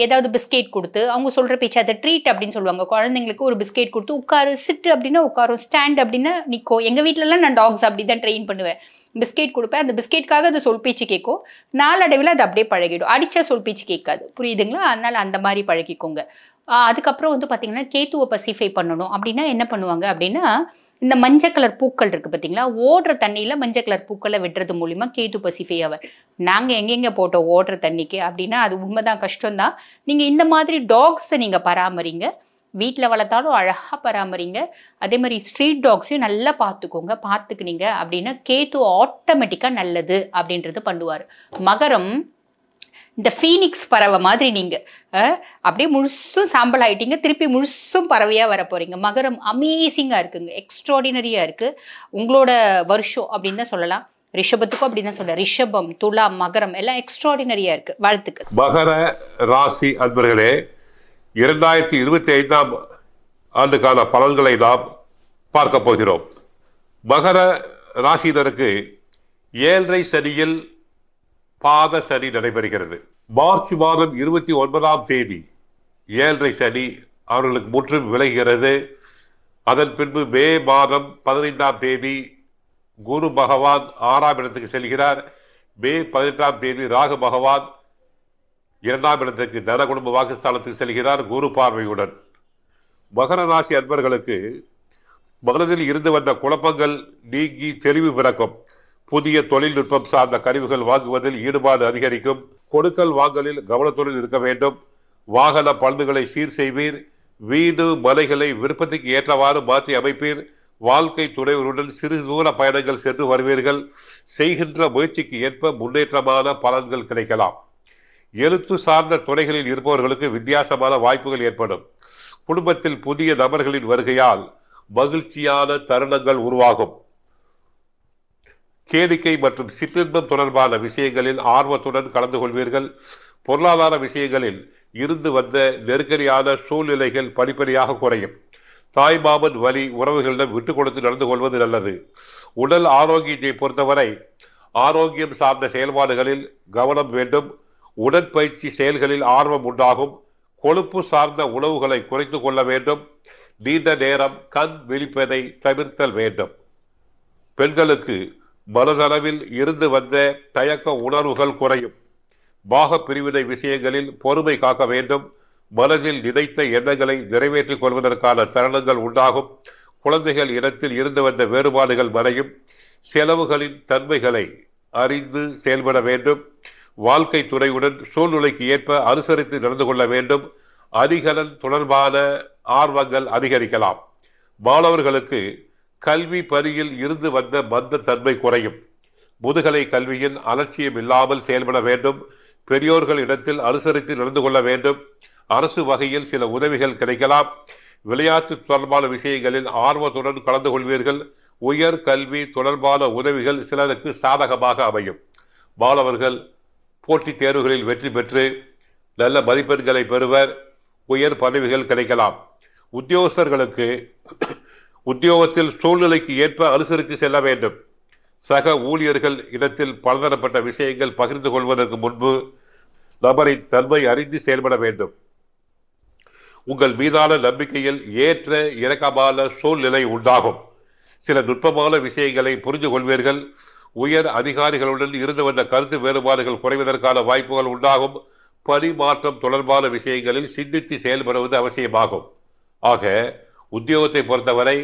ஏதாவது பிஸ்கெட் கொடுத்து, அவங்க சொல்கிற பேச்சு அதை ட்ரீட் அப்படின்னு சொல்லுவாங்க. குழந்தைங்களுக்கு ஒரு பிஸ்கெட் கொடுத்து உட்காரு, சிட்டு அப்படின்னா உட்காரும், ஸ்டாண்ட் அப்படின்னா நிற்கும். எங்கள் வீட்டிலலாம் நான் டாக்ஸ் அப்படி தான் ட்ரெயின் பண்ணுவேன். பிஸ்கெட் கொடுப்பேன், அந்த பிஸ்கெட்காக அது சொல் பேச்சு கேட்கும். நாளடைவில் அது அப்படியே பழகிடும். அடித்தா சொல் பேச்சு கேட்காது, புரியுதுங்களா? அதனால் அந்த மாதிரி பழகிக்கோங்க. அதுக்கப்புறம் வந்து பார்த்தீங்கன்னா கேத்துவை பசிஃபை பண்ணணும் அப்படின்னா என்ன பண்ணுவாங்க அப்படின்னா, இந்த மஞ்சள் கலர் பூக்கள் இருக்குது பார்த்தீங்களா, ஓடுற தண்ணியில் மஞ்சள் கலர் பூக்களை விடுறது மூலிமா கேத்து பசிஃபை ஆவார். நாங்கள் எங்கெங்கே போட்டோம் ஓடுற தண்ணிக்கு அப்படின்னா அது உண்மைதான், கஷ்டம்தான். நீங்கள் இந்த மாதிரி டாக்ஸை நீங்கள் பராமரிங்க. வீட்டில் வளர்த்தாலும் அழகாக பராமரிங்க. அதே மாதிரி ஸ்ட்ரீட் டாக்ஸையும் நல்லா பார்த்துக்குனீங்க அப்படின்னா கேத்து ஆட்டோமேட்டிக்காக நல்லது அப்படின்றது பண்ணுவார். மகரம் இந்த ஃபீனிக்ஸ் பறவை மாதிரி நீங்கள் அப்படியே முழுசும் சாம்பல் ஆகிட்டீங்க, திருப்பி முழுசும் பறவையாக வர போகிறீங்க. மகரம் அமேசிங்காக இருக்குங்க, எக்ஸ்ட்ராடினரியாக இருக்குது உங்களோட வருஷம் அப்படின்னு தான் சொல்லலாம். ரிஷபத்துக்கும் அப்படின்னு தான் சொல்ல, ரிஷபம், துலாம், மகரம் எல்லாம் எக்ஸ்ட்ராடினரியாக இருக்குது. வாழ்த்துக்கள். மகர ராசி அன்பர்களே, 2025ஆம் ஆண்டுக்கான பலன்களை நாம் பார்க்க போகிறோம். மகர ராசியினருக்கு 7.5 சனியில் பாத சனி நடைபெறுகிறது. மார்ச் மாதம் 29ஆம் தேதி 7.5 சனி அவர்களுக்கு முற்றும் விலகுகிறது. அதன் பின்பு மே மாதம் 15ஆம் தேதி குரு பகவான் 6ஆம் இடத்துக்கு செல்கிறார். மே 18ஆம் தேதி ராகு பகவான் 2ஆம் இடத்துக்கு தன குடும்ப வாக்குஸ்தானத்துக்கு செல்கிறார் குரு பார்வையுடன். மகர ராசி அன்பர்களுக்கு மனதில் இருந்து வந்த குழப்பங்கள் நீங்கி தெளிவு பிறக்கும். புதிய தொழில்நுட்பம் சார்ந்த கருவிகள் வாங்குவதில் ஈடுபாடு அதிகரிக்கும். கொடுக்கல் வாங்கலில் கவனத்துடன் இருக்க வேண்டும். வாகன பழுதுகளை சீர் செய்வீர். வீடு மலைகளை விருப்பத்துக்கு ஏற்றவாறு மாற்றி அமைப்பீர். வாழ்க்கை துணைவருடன் சிறு தூர பயணங்கள் சென்று வருவீர்கள். செய்கின்ற முயற்சிக்கு ஏற்ப முன்னேற்றமான பலன்கள் கிடைக்கலாம். எழுத்து சார்ந்த துறைகளில் இருப்பவர்களுக்கு வித்தியாசமான வாய்ப்புகள் ஏற்படும். குடும்பத்தில் புதிய நபர்களின் வருகையால் மகிழ்ச்சியான தருணங்கள் உருவாகும். கேளிக்கை மற்றும் சிற்றின்பம் தொடர்பான விஷயங்களில் ஆர்வத்துடன் கலந்து கொள்வீர்கள். பொருளாதார விஷயங்களில் இருந்து வந்த நெருக்கடியான சூழ்நிலைகள் படிப்படியாக குறையும். தாய் மாமன் வழி உறவுகளிடம் விட்டு கொடுத்து நடந்து கொள்வது நல்லது. உடல் ஆரோக்கியத்தை பொறுத்தவரை ஆரோக்கியம் சார்ந்த செயல்பாடுகளில் கவனம் வேண்டும். உடற்பயிற்சி செயல்களில் ஆர்வம் உண்டாகும். கொழுப்பு சார்ந்த உணவுகளை குறைத்து கொள்ள வேண்டும். நீண்ட நேரம் கண் விழிப்பதை தவிர்த்தல் வேண்டும். பெண்களுக்கு மனதளவில் இருந்து வந்த தயக்க உணர்வுகள் குறையும். பாக பிரிவினை விஷயங்களில் பொறுமை காக்க வேண்டும். மனதில் நினைத்த எண்ணங்களை நிறைவேற்றிக் கொள்வதற்கான தருணங்கள் உண்டாகும். குழந்தைகள் இடத்தில் இருந்து வந்த வேறுபாடுகள் மறையும். செலவுகளின் தன்மைகளை அறிந்து செயல்பட வேண்டும். வாழ்க்கை துணையுடன் சூழ்நிலைக்கு ஏற்ப அனுசரித்து நடந்து கொள்ள வேண்டும். அதிகலன் தொடர்பான ஆர்வங்கள் அதிகரிக்கலாம். மாணவர்களுக்கு கல்வி பணியில் இருந்து வந்த மந்த தன்மை குறையும். முதுகலை கல்வியில் அலட்சியம் இல்லாமல் செயல்பட வேண்டும். பெரியோர்கள் இடத்தில் அனுசரித்து நடந்து கொள்ள வேண்டும். அரசு வகையில் சில உதவிகள் கிடைக்கலாம். விளையாட்டு தொடர்பான விஷயங்களில் ஆர்வத்துடன் கலந்து கொள்வீர்கள். உயர் கல்வி தொடர்பான உதவிகள் சிலருக்கு சாதகமாக அமையும். மாணவர்கள் போட்டித் தேர்வுகளில் வெற்றி பெற்று நல்ல மதிப்பெண்களை பெறுவர். உயர் பதவிகள் கிடைக்கலாம். உத்தியோகஸ்தர்களுக்கு உத்தியோகத்தில் சூழ்நிலைக்கு ஏற்ப அனுசரித்து செல்ல வேண்டும். சக ஊழியர்கள் இடத்தில் பலதரப்பட்ட விஷயங்கள் பகிர்ந்து கொள்வதற்கு முன்பு நபரின் தன்மை அறிந்து செயல்பட வேண்டும். உங்கள் மீதான நம்பிக்கையில் ஏற்ற இறக்கமான சூழ்நிலை உண்டாகும். சில நுட்பமான விஷயங்களை புரிந்து கொள்வீர்கள். உயர் அதிகாரிகளுடன் இருந்து வந்த கருத்து வேறுபாடுகள் குறைவதற்கான வாய்ப்புகள் உண்டாகும். பணிமாற்றம் தொடர்பான விஷயங்களில் சிந்தித்து செயல்படுவது அவசியமாகும். ஆக உத்தியோகத்தை பொறுத்தவரை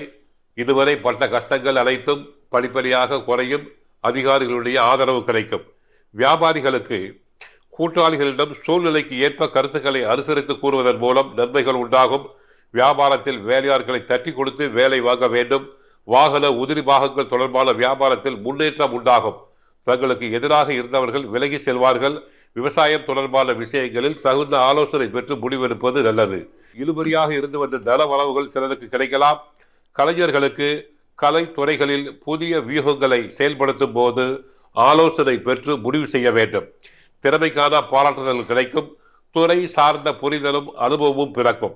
இதுவரை பட்ட கஷ்டங்கள் அனைத்தும் படிப்படியாக குறையும். அதிகாரிகளுடைய ஆதரவு கிடைக்கும். வியாபாரிகளுக்கு கூட்டாளிகளிடம் சூழ்நிலைக்கு ஏற்ப கருத்துக்களை அனுசரித்து கூறுவதன் மூலம் நன்மைகள் உண்டாகும். வியாபாரத்தில் வேலையாட்களை தட்டி கொடுத்து வேலை வாங்க வேண்டும். வாகன உதிரி பாகங்கள் தொடர்பான வியாபாரத்தில் முன்னேற்றம் உண்டாகும். தங்களுக்கு எதிராக இருந்தவர்கள் விலகி செல்வார்கள். விவசாயம் தொடர்பான விஷயங்களில் தகுந்த ஆலோசனை பெற்று முடிவெடுப்பது நல்லது. இழுபறியாக இருந்து வந்த தன வளவுகள் சிலருக்கு கிடைக்கலாம். கலைஞர்களுக்கு கலைத்துறைகளில் புதிய வியூகங்களை செயல்படுத்தும் போது ஆலோசனை பெற்று முடிவு செய்ய வேண்டும். திறமைக்கான பாராட்டுதல் கிடைக்கும். துறை சார்ந்த புரிதலும் அனுபவமும் பிறக்கும்.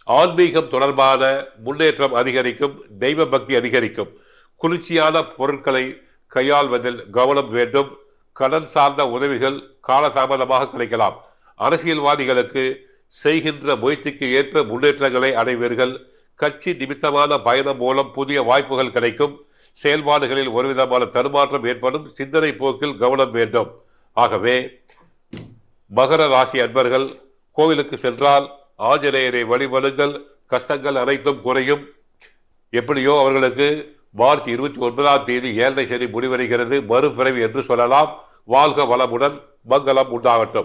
ஆன்மீகம் தொடர்பான முன்னேற்றம் அதிகரிக்கும். தெய்வ பக்தி அதிகரிக்கும். குளிர்ச்சியான பொருட்களை கையாள்வதில் கவனம் வேண்டும். கடன் சார்ந்த உதவிகள் காலதாமதமாக கிடைக்கலாம். அரசியல்வாதிகளுக்கு செய்கின்ற முயற்சிக்கு ஏற்ப முன்னேற்றங்களை அடைவீர்கள். கட்சி நிமித்தமான பயணம் மூலம் புதிய வாய்ப்புகள் கிடைக்கும். செயல்பாடுகளில் ஒருவிதமான தடுமாற்றம் ஏற்படும். சிந்தனை போக்கில் கவனம் வேண்டும். ஆகவே மகர ராசி அன்பர்கள் கோவிலுக்கு சென்றால் ஆஞ்சநேயரை வழிபடுங்கள். கஷ்டங்கள் அனைத்தும் குறையும். எப்படியோ அவர்களுக்கு மார்ச் 29ஆம் தேதி 7 சனி முடிவடைகிறது. மறுபிறவி என்று சொல்லலாம். வாழ்க வளமுடன். மங்களம் உண்டாகட்டும்.